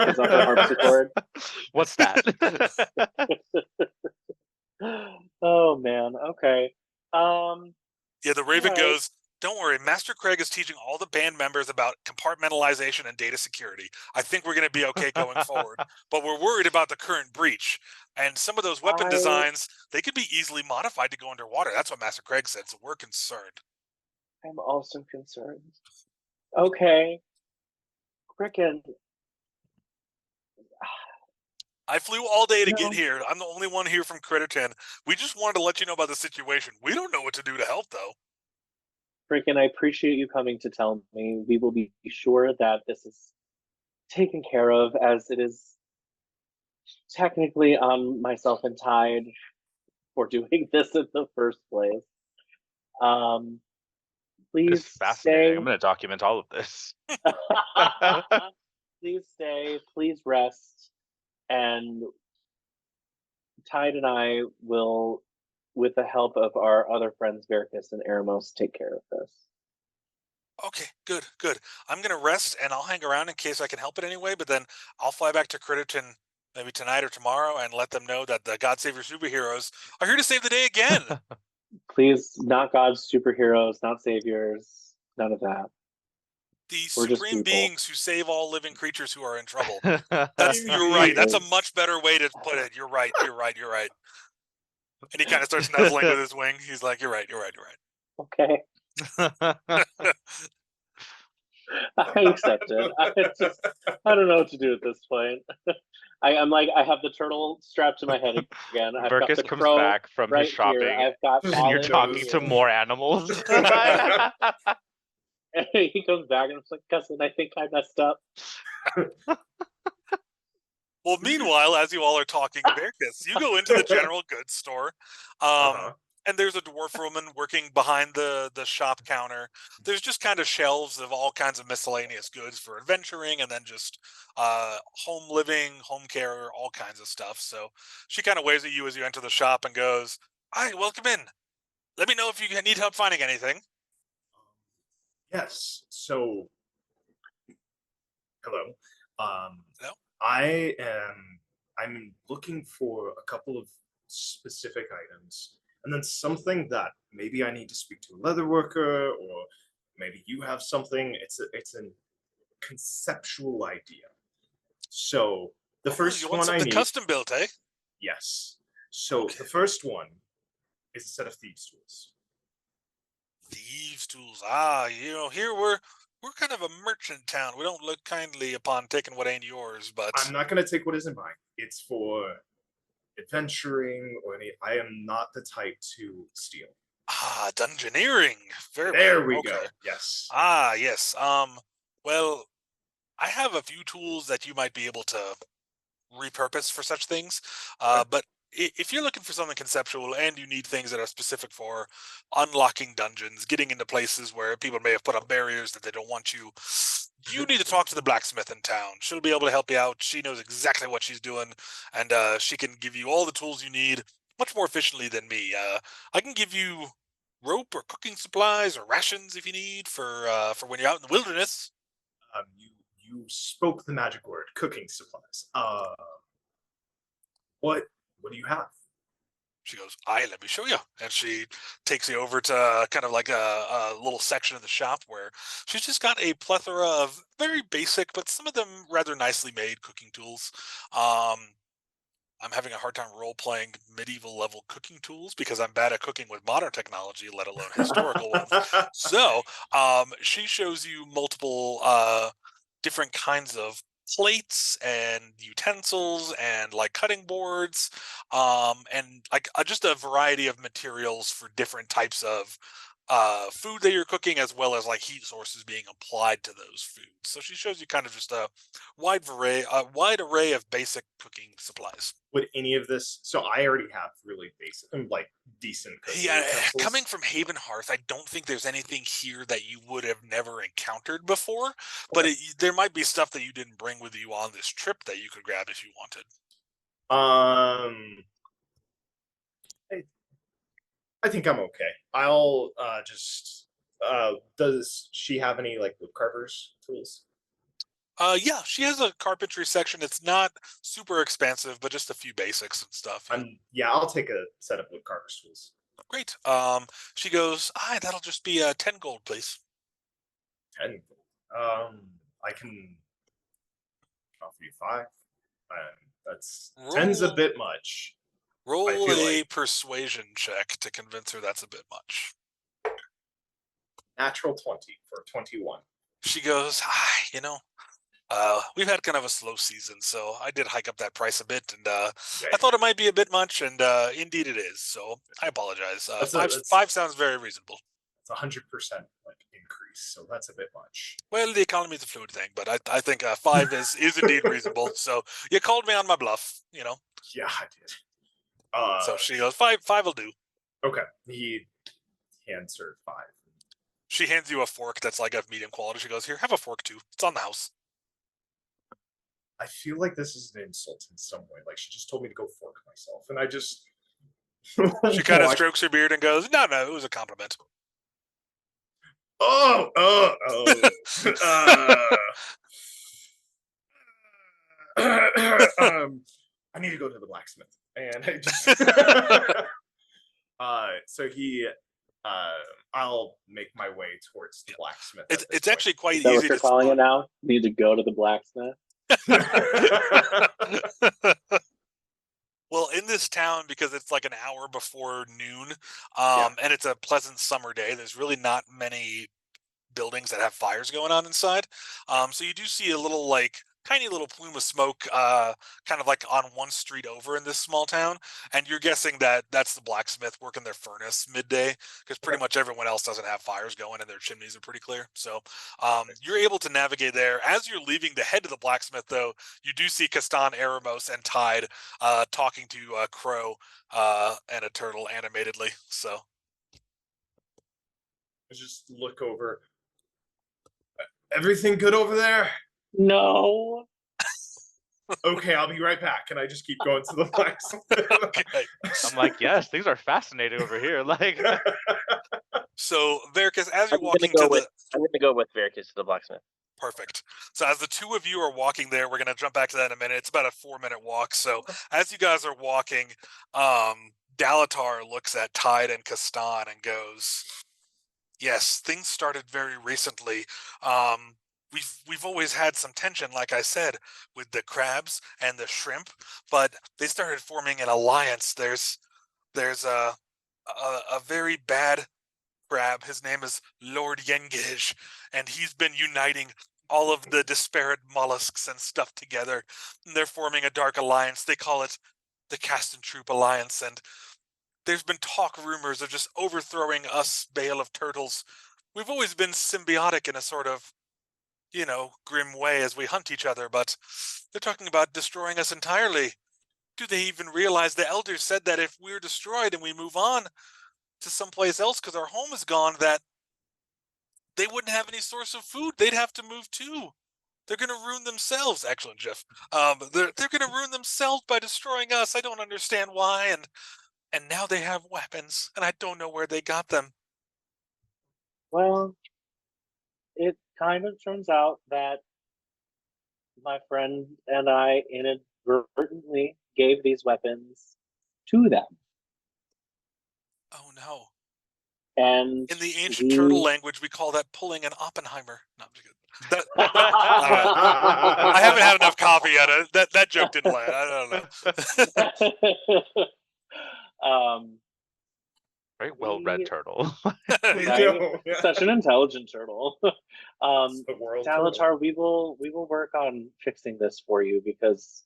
Is on the harpsichord. What's that? Oh man. Okay. Yeah, the Raven Alright. goes, "Don't worry, Master Craig is teaching all the band members about compartmentalization and data security. I think we're going to be okay going forward, but we're worried about the current breach. And some of those weapon designs, they could be easily modified to go underwater. That's what Master Craig said, so we're concerned." I'm also concerned. Okay. Rickon. "I flew all day to get No. here. I'm the only one here from Critterton. We just wanted to let you know about the situation. We don't know what to do to help, though." Rickon, I appreciate you coming to tell me. We will be sure that this is taken care of, as it is technically on myself and Tide for doing this in the first place. Please It's fascinating. stay. I'm going to document all of this. Please stay. Please rest. And Tide and I will, with the help of our other friends, Veracus and Eremos, take care of this. Okay, good, good. I'm gonna rest and I'll hang around in case I can help it anyway. But then I'll fly back to Crediton maybe tonight or tomorrow and let them know that the God Save Your superheroes are here to save the day again. Please, not gods, superheroes, not saviors, none of that. The We're just supreme people. beings who save all living creatures who are in trouble. That's You're right. That's a Jesus. much better way to put it. You're right. You're right. You're right. And he kind of starts nuzzling with his wing. He's like, "You're right. You're right. You're Okay, right." I accept it. I don't know what to do at this point. I'm like, I have the turtle strapped to my head again. I've got Verkus the comes crow back from his right here. shopping, I've got and you're Balin talking to here. more animals. And he comes back and I'm like, cousin, I think I messed up. Well, meanwhile, as you all are talking, Verkus, you go into the general goods store, and there's a dwarf woman working behind the shop counter. There's just kind of shelves of all kinds of miscellaneous goods for adventuring, and then just home living, home care, all kinds of stuff. So she kind of waves at you as you enter the shop and goes, "Hi, welcome in. Let me know if you need help finding anything." Yes. So, hello. Hello? I'm looking for a couple of specific items, and then something that maybe I need to speak to a leather worker, or maybe you have something. It's a conceptual idea. So the Oh, first you want one I something need, custom built, eh? yes. So Okay. the first one is a set of thieves' tools. Thieves' tools. Here we're kind of a merchant town. We don't look kindly upon taking what ain't yours, but I'm not going to take what isn't mine. It's for adventuring or any. I am not the type to steal. dungeoneering. Very There well. we Okay. go. Yes. Yes. Well, I have a few tools that you might be able to repurpose for such things. Okay. But if you're looking for something conceptual and you need things that are specific for unlocking dungeons, getting into places where people may have put up barriers that they don't want you need to talk to the blacksmith in town. She'll be able to help you out. She knows exactly what she's doing, and she can give you all the tools you need much more efficiently than me. I can give you rope or cooking supplies or rations if you need for when you're out in the wilderness. You spoke the magic word, cooking supplies. What do you have? She goes, let me show you. And she takes you over to kind of like a little section of the shop where she's just got a plethora of very basic, but some of them rather nicely made cooking tools. I'm having a hard time role playing medieval level cooking tools because I'm bad at cooking with modern technology, let alone historical ones. So she shows you multiple different kinds of plates and utensils and like cutting boards, and like just a variety of materials for different types of food that you're cooking, as well as like heat sources being applied to those foods. So she shows you kind of just a wide array of basic cooking supplies. Would any of this? So I already have really basic, like decent cooking Yeah, utensils. coming from Haven Hearth, I don't think there's anything here that you would have never encountered before, but there might be stuff that you didn't bring with you on this trip that you could grab if you wanted. I think I'm okay. I'll just. Does she have any like wood carvers tools? Yeah, she has a carpentry section. It's not super expansive, but just a few basics and stuff. Yeah, I'll take a set of wood carvers tools. Great. She goes, that'll just be 10 gold, please. 10. I can offer you 5. That's 10's a bit much. Roll a persuasion check to convince her that's a bit much. Natural 20 for 21. She goes, we've had kind of a slow season, so I did hike up that price a bit, and I thought it might be a bit much, and indeed it is. So I apologize. Five sounds very reasonable. It's 100% like increase, so that's a bit much. Well, the economy is a fluid thing, but I think 5 is indeed reasonable. So you called me on my bluff, Yeah, I did. So she goes, 5 will do. Okay. He hands her 5. She hands you a fork that's like of medium quality. She goes, here, have a fork too. It's on the house. I feel like this is an insult in some way. Like she just told me to go fork myself, and I just. She kind of strokes her beard and goes, "No, it was a compliment." I need to go to the blacksmith, and I just so I'll make my way towards the blacksmith. It's actually quite Is that what easy you're to calling spot. it now? You need to go to the blacksmith. Well, in this town, because it's like an hour before noon, Yeah. and it's a pleasant summer day, there's really not many buildings that have fires going on inside. So you do see a little, like, tiny little plume of smoke, kind of like on one street over in this small town. And you're guessing that that's the blacksmith working their furnace midday, because pretty much everyone else doesn't have fires going and their chimneys are pretty clear. So you're able to navigate there. As you're leaving to head to the blacksmith, though, you do see Kastan, Eremos, and Tide talking to Crow and a turtle animatedly. So I just look over. Everything good over there? No. Okay, I'll be right back. And I just keep going to the blacksmith. okay. I'm like, yes, things are fascinating over here. Like, So Veracus, as you're I'm walking gonna to the go with Veracus to the blacksmith. Perfect. So as the two of you are walking there, we're going to jump back to that in a minute. It's about a 4-minute walk. So as you guys are walking, Dalatar looks at Tide and Kastan and goes, yes, things started very recently. We've always had some tension, like I said, with the crabs and the shrimp, but they started forming an alliance. There's a very bad crab. His name is Lord Yengej, and he's been uniting all of the disparate mollusks and stuff together. And they're forming a dark alliance. They call it the Cast and Troop Alliance, and there's been rumors of just overthrowing us bale of turtles. We've always been symbiotic in a sort of, grim way as we hunt each other, but they're talking about destroying us entirely. Do they even realize the elders said that if we're destroyed and we move on to someplace else because our home is gone, that they wouldn't have any source of food. They'd have to move too. They're going to ruin themselves. Excellent, Jeff. They're going to ruin themselves by destroying us. I don't understand why. And now they have weapons, and I don't know where they got them. Well, it kind of turns out that my friend and I inadvertently gave these weapons to them. Oh no. And In the ancient turtle language, we call that pulling an Oppenheimer. No, I'm just kidding. I haven't had enough coffee yet. That joke didn't land. I don't know. very well read turtle. Right? Yeah. Such an intelligent turtle. The world turtle. Dalatar, we will work on fixing this for you, because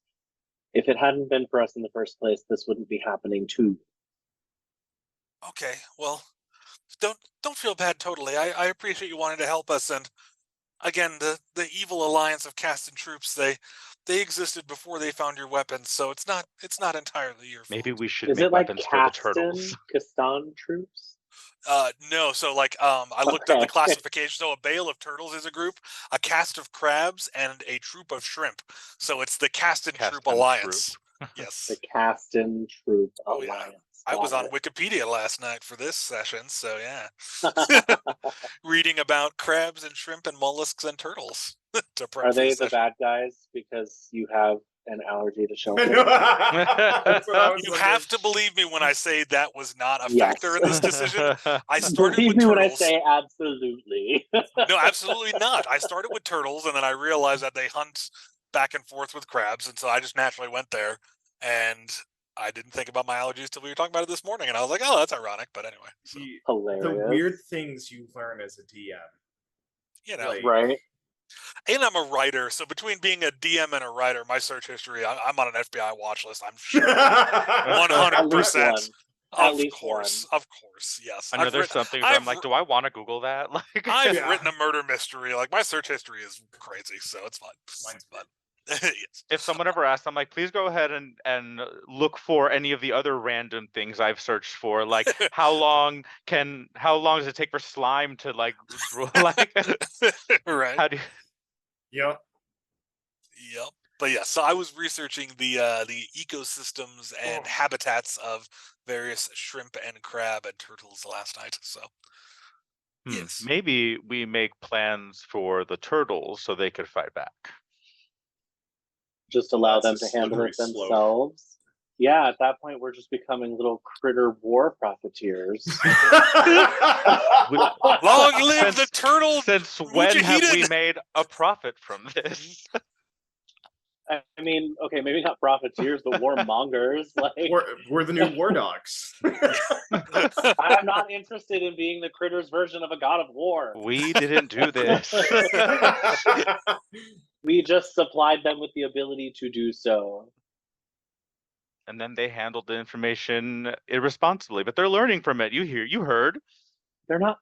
if it hadn't been for us in the first place, this wouldn't be happening too. Okay, well, don't feel bad. Totally, I appreciate you wanting to help us. And again, the evil alliance of Cast and Troops, they existed before they found your weapons, so it's not entirely your fault. Maybe we should Is make it like weapons for the turtles. Kastan troops? No, so like I looked at the Okay. classification. So a bale of turtles is a group, a cast of crabs, and a troop of shrimp. So it's the Cast and Troop Alliance. Yes. The Cast and Troop Oh, yeah. Alliance. I was on Got Wikipedia last night for this session, so yeah. Reading about crabs and shrimp and mollusks and turtles to prep Are for they this the session. bad guys because you have an allergy to shellfish? That's what I was You wondering. have to believe me when I say that was not a Yes. factor in this decision. I started Believe with me turtles. when I say absolutely. No, absolutely not. I started with turtles, and then I realized that they hunt back and forth with crabs, and so I just naturally went there. And I didn't think about my allergies till we were talking about it this morning, and I was like, "Oh, that's ironic." But anyway, so, Hilarious. The weird things you learn as a DM. Like, right? And I'm a writer, so between being a DM and a writer, my search history, I'm on an FBI watch list. I'm sure, 100%. At least one. Of course, yes. I know there's some things where I'm like, do I want to Google that? Like, I've Yeah. written a murder mystery. Like, my search history is crazy, so it's fine. Mine's But yes. if someone ever asks, I'm like, please go ahead and look for any of the other random things I've searched for. Like, how long does it take for slime to like Right. how do you... Yep. But yeah, so I was researching the ecosystems and habitats of various shrimp and crab and turtles last night. So Yes. Maybe we make plans for the turtles so they could fight back. Just allow That's them a to handle slippery it slope. themselves. Yeah, at that point, we're just becoming little critter war profiteers. Long live the turtle! Since when have we Mujahideen! made a profit from this? I mean, okay, maybe not profiteers, but warmongers. Like, we're the new war dogs. I'm not interested in being the critters' version of a god of war. We didn't do this. We just supplied them with the ability to do so. And then they handled the information irresponsibly, but they're learning from it. You heard. They're not.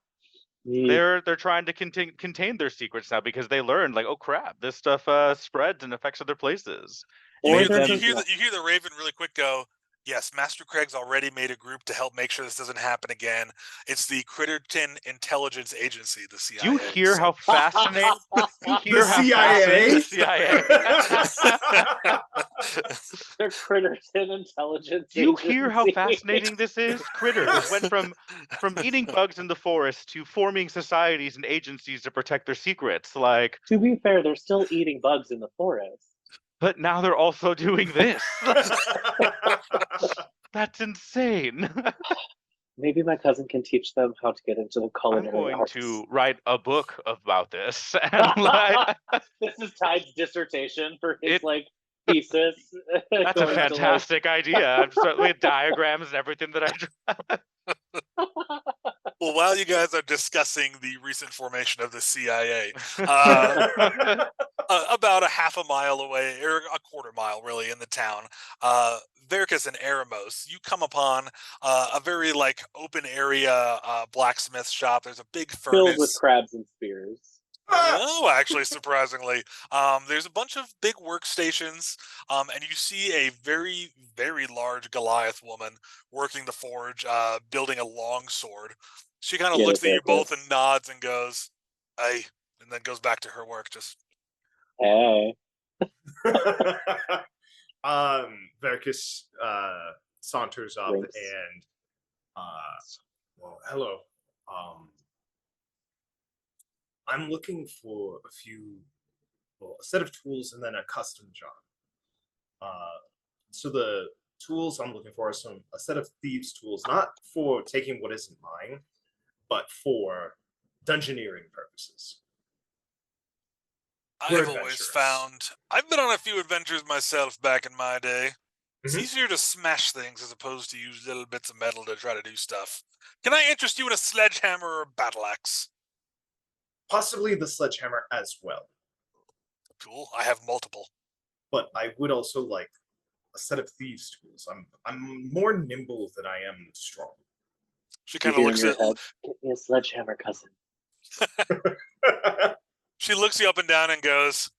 They're trying to contain their secrets now because they learned, like, oh crap, this stuff spreads and affects other places. You Or hear, they're the, you, just- hear the, you hear the Raven really quick go, yes, Master Craig's already made a group to help make sure this doesn't happen again. It's the Critterton Intelligence Agency, the CIA. Do you hear how fascinating? You hear The how CIA? fascinating the CIA. They're Critterton Intelligence. Do you hear how Agency. fascinating this is? Critters went from eating bugs in the forest to forming societies and agencies to protect their secrets. Like, To be fair, they're still eating bugs in the forest. but now they're also doing this. That's insane. Maybe my cousin can teach them how to get into the I'm culinary going arts. to write a book about this. And like, This is Tyde's dissertation for his thesis. that's a fantastic idea. I'm starting with diagrams and everything that I draw. Well, while you guys are discussing the recent formation of the CIA, about a half a mile away, or a quarter mile really, in the town, Verkus and Eremos, you come upon a very open area blacksmith shop. There's a big furnace filled with crabs and spears. No, actually, surprisingly, there's a bunch of big workstations, and you see a very, very large Goliath woman working the forge, building a long sword. She kind of Get looks it, at you both Verkus. and nods and goes, "Aye," and then goes back to her work. Just Hey. Verkus saunters up Winks. and well, hello. I'm looking for a set of tools and then a custom job. So the tools I'm looking for are a set of thieves' tools, not for taking what isn't mine, but for dungeoneering purposes. We're I've always adventurous. found I've been on a few adventures myself back in my day. It's Mhm. easier to smash things as opposed to use little bits of metal to try to do stuff. Can I interest you in a sledgehammer or a battle axe? Possibly the sledgehammer as well. Cool. I have multiple. But I would also like a set of thieves' tools. I'm more nimble than I am strong. She You kind of hear in looks your at head, get me a sledgehammer, cousin. She looks you up and down and goes,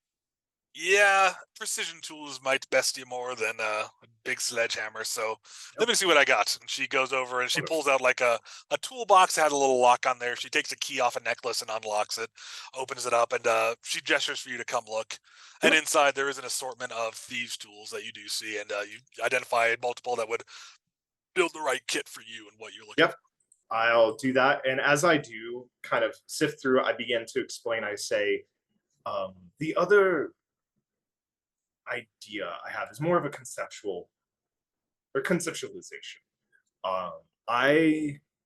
"Yeah, precision tools might best you more than a big sledgehammer. So let me see what I got." And she goes over and she pulls out a toolbox that had a little lock on there. She takes a key off a necklace and unlocks it, opens it up, and she gestures for you to come look. And inside there is an assortment of thieves' tools that you do see, and you identify multiple that would build the right kit for you and what you're looking for. I'll do that. And as I do kind of sift through, I begin to explain. I say, the other idea I have is more of a conceptualization.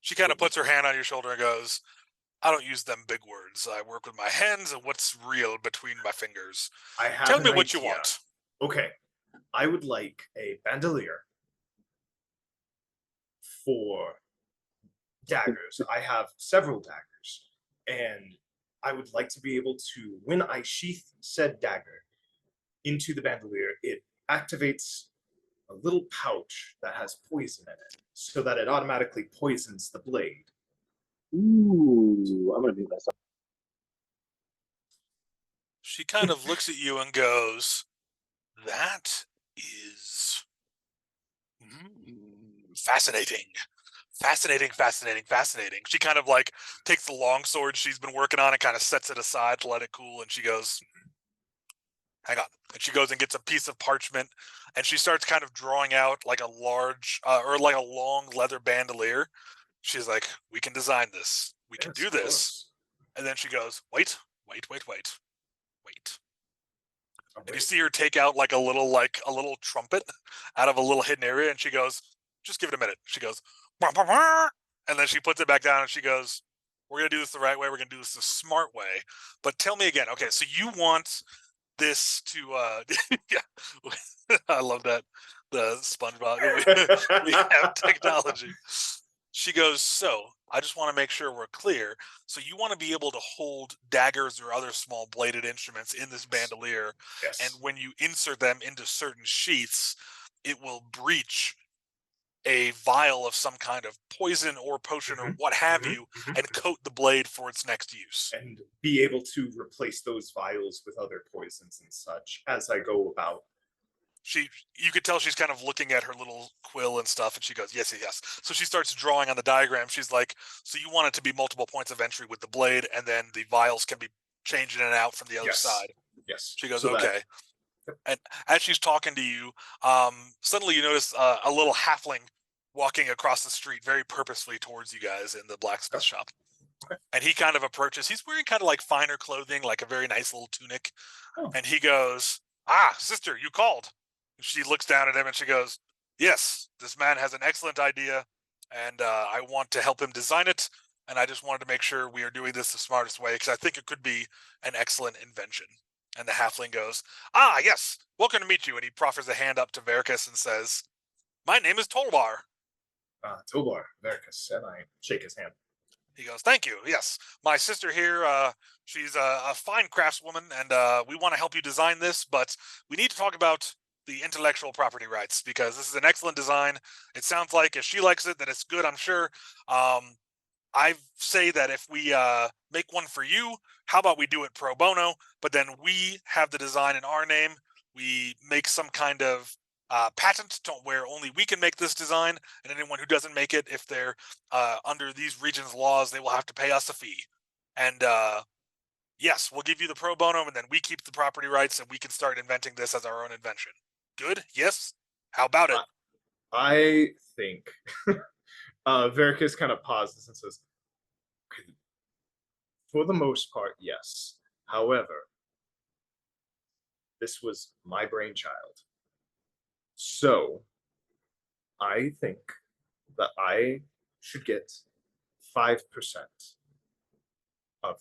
She kind of puts her hand on your shoulder and goes, "I don't use them big words. I work with my hands and what's real between my fingers. I have Tell me an what you idea. want." Okay. I would like a bandolier for daggers. I have several daggers, and I would like to be able to, when I sheath said dagger into the bandolier, it activates a little pouch that has poison in it, so that it automatically poisons the blade. Ooh, I'm gonna do this. She kind of looks at you and goes, "That is fascinating. Fascinating, fascinating, fascinating." She kind of takes the long sword she's been working on and kind of sets it aside to let it cool. And she goes, "Hang on." And she goes and gets a piece of parchment and she starts kind of drawing out a large or a long leather bandolier. She's like, "We can design this. We can do this. And then she goes, wait. And you see her take out like a little trumpet out of a little hidden area, and she goes, just give it a minute. She goes, "Bah, bah, bah," and then she puts it back down, and she goes, we're going to do this the right way. We're going to do this the smart way. But tell me again. Okay, so you want this to, yeah, I love that. The SpongeBob. We have technology. She goes, so I just want to make sure we're clear. So you want to be able to hold daggers or other small bladed instruments in this bandolier. Yes. And when you insert them into certain sheaths, it will breach a vial of some kind of poison or potion or what have you, and coat the blade for its next use. And be able to replace those vials with other poisons and such as I go about. You could tell she's kind of looking at her little quill and stuff, and she goes, yes. So she starts drawing on the diagram. She's like, so you want it to be multiple points of entry with the blade, and then the vials can be changed in and out from the other side. Yes. She goes, so okay. And as she's talking to you, suddenly you notice a little halfling walking across the street very purposefully towards you guys in the blacksmith shop. Okay. And he kind of approaches. He's wearing kind of like finer clothing, like a very nice little tunic. Oh. And he goes, sister, you called. She looks down at him and she goes, yes, this man has an excellent idea, and I want to help him design it, and I just wanted to make sure we are doing this the smartest way, because I think it could be an excellent invention. And the halfling goes, yes, welcome to meet you. And he proffers a hand up to Veracus and says, my name is Tolbar. Tolbar, Veracus, and I shake his hand. He goes, thank you. Yes, my sister here, she's a fine craftswoman, and we want to help you design this, but we need to talk about the intellectual property rights, because this is an excellent design. It sounds like if she likes it, that it's good, I'm sure. I say that if we make one for you, how about we do it pro bono, but then we have the design in our name. We make some kind of patent where only we can make this design, and anyone who doesn't make it, if they're under these regions' laws, they will have to pay us a fee. And yes, we'll give you the pro bono, and then we keep the property rights, and we can start inventing this as our own invention. Good? Yes? How about it? I think Veracus kind of pauses and says, for the most part, yes. However, this was my brainchild. So I think that I should get 5% of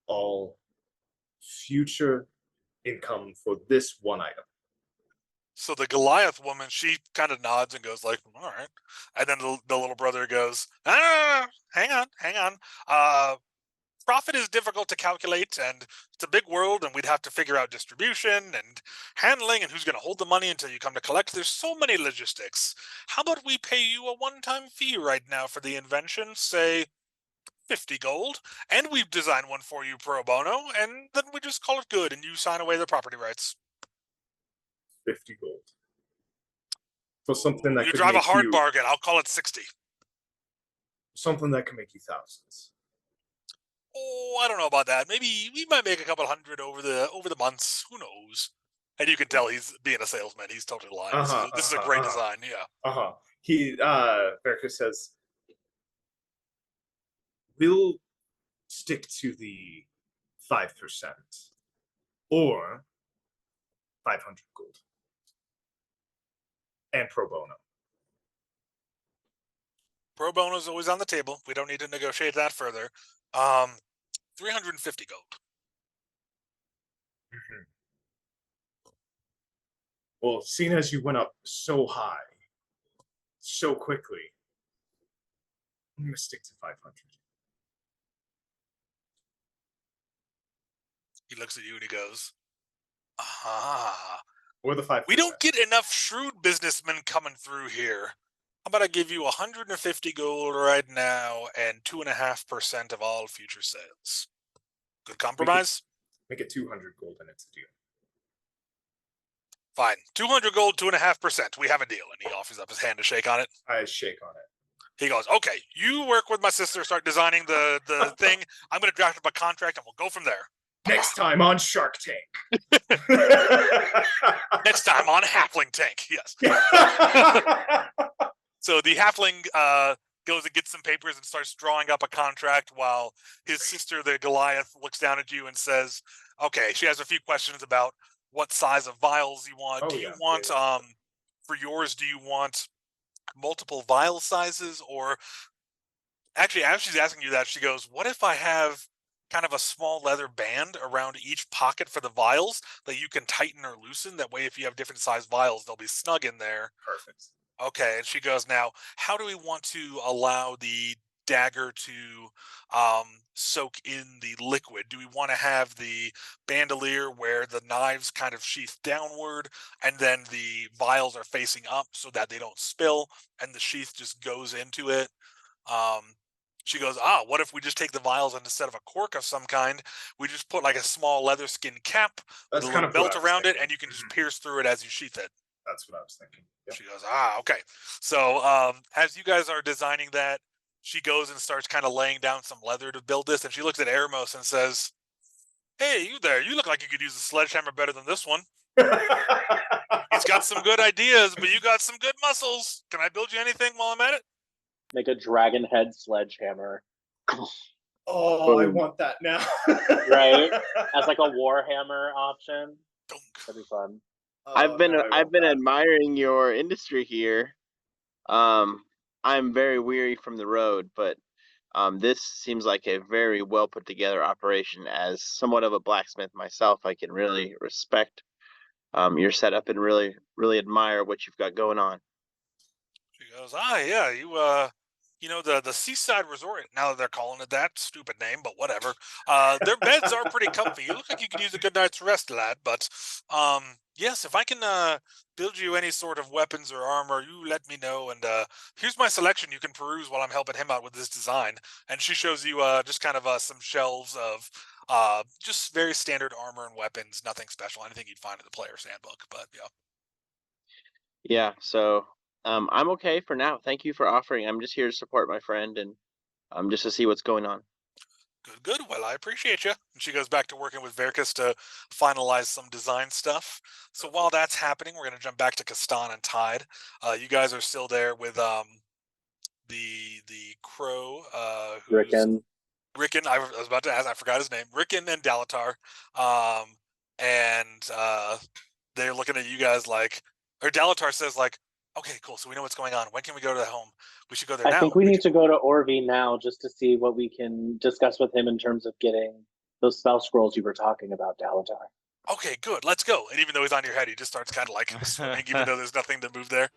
all future income for this one item. So the Goliath woman, she kind of nods and goes like, all right. And then the little brother goes, hang on. Profit is difficult to calculate, and it's a big world, and we'd have to figure out distribution and handling and who's going to hold the money until you come to collect. There's so many logistics. How about we pay you a one-time fee right now for the invention, say 50 gold, and we design one for you pro bono, and then we just call it good, and you sign away the property rights. 50 gold for something that you could drive make a hard bargain. I'll call it 60. Something that can make you thousands. Oh, I don't know about that. Maybe we might make a couple hundred over the months. Who knows? And you can tell he's being a salesman. He's totally lying. This is a great design. Yeah. He Veracus says, we'll stick to the 5% or 500 gold. And pro bono. Pro bono is always on the table. We don't need to negotiate that further. 350 gold. Mm-hmm. Well, seeing as you went up so high, so quickly, I'm going to stick to 500. He looks at you and he goes, Or the 5%. We don't get enough shrewd businessmen coming through here. How about I give you 150 gold right now and 2.5% of all future sales? Good compromise? Make it 200 gold and it's a deal. Fine. 200 gold, 2.5%. We have a deal. And he offers up his hand to shake on it. I shake on it. He goes, okay, you work with my sister, start designing the thing. I'm going to draft up a contract and we'll go from there. Next time on Shark Tank. Next time on Halfling Tank, yes. So the Halfling goes and gets some papers and starts drawing up a contract while his sister, the Goliath, looks down at you and says, okay, she has a few questions about what size of vials you want. Oh, Do you yeah, want, yeah. for yours, do you want multiple vial sizes? Or actually, as she's asking you that, she goes, what if I have kind of a small leather band around each pocket for the vials that you can tighten or loosen? That way, if you have different size vials, they'll be snug in there. Perfect. Okay, and she goes, now, how do we want to allow the dagger to soak in the liquid? Do we want to have the bandolier where the knives kind of sheath downward and then the vials are facing up so that they don't spill and the sheath just goes into it? She goes, what if we just take the vials and instead of a cork of some kind, we just put like a small leather skin cap with That's a kind little of what belt I was around it, thinking. and you can just pierce through it as you sheath it. That's what I was thinking. Yep. She goes, okay. So as you guys are designing that, she goes and starts kind of laying down some leather to build this, and she looks at Eremos and says, hey, you there, you look like you could use a sledgehammer better than this one. He's got some good ideas, but you got some good muscles. Can I build you anything while I'm at it? Make a dragon head sledgehammer. Oh, I want that now. Right? As like a warhammer option. That'd be fun. I've been admiring your industry here. I'm very weary from the road, but this seems like a very well put together operation. As somewhat of a blacksmith myself, I can really respect your setup and really admire what you've got going on. She goes, yeah, you know, the seaside resort, now that they're calling it that, stupid name, but whatever. Their beds are pretty comfy. You look like you could use a good night's rest, lad. But yes, if I can build you any sort of weapons or armor, you let me know. And here's my selection. You can peruse while I'm helping him out with this design. And she shows you just kind of some shelves of just very standard armor and weapons, nothing special, anything you'd find in the player's handbook. But yeah. Yeah, so I'm okay for now. Thank you for offering. I'm just here to support my friend and just to see what's going on. Good. Well, I appreciate you. And she goes back to working with Verkus to finalize some design stuff. So while that's happening, we're going to jump back to Kastan and Tide. You guys are still there with the crow. Rickon. Rickon. I was about to ask. I forgot his name. Rickon and Dalatar. And they're looking at you guys like, or Dalatar says like, okay, cool. So we know what's going on. When can we go to the home? We should go there now. I think we need to go to Orvi now just to see what we can discuss with him in terms of getting those spell scrolls you were talking about, Dalatar. Okay, good. Let's go. And even though he's on your head, he just starts kind of like swimming, even though there's nothing to move there.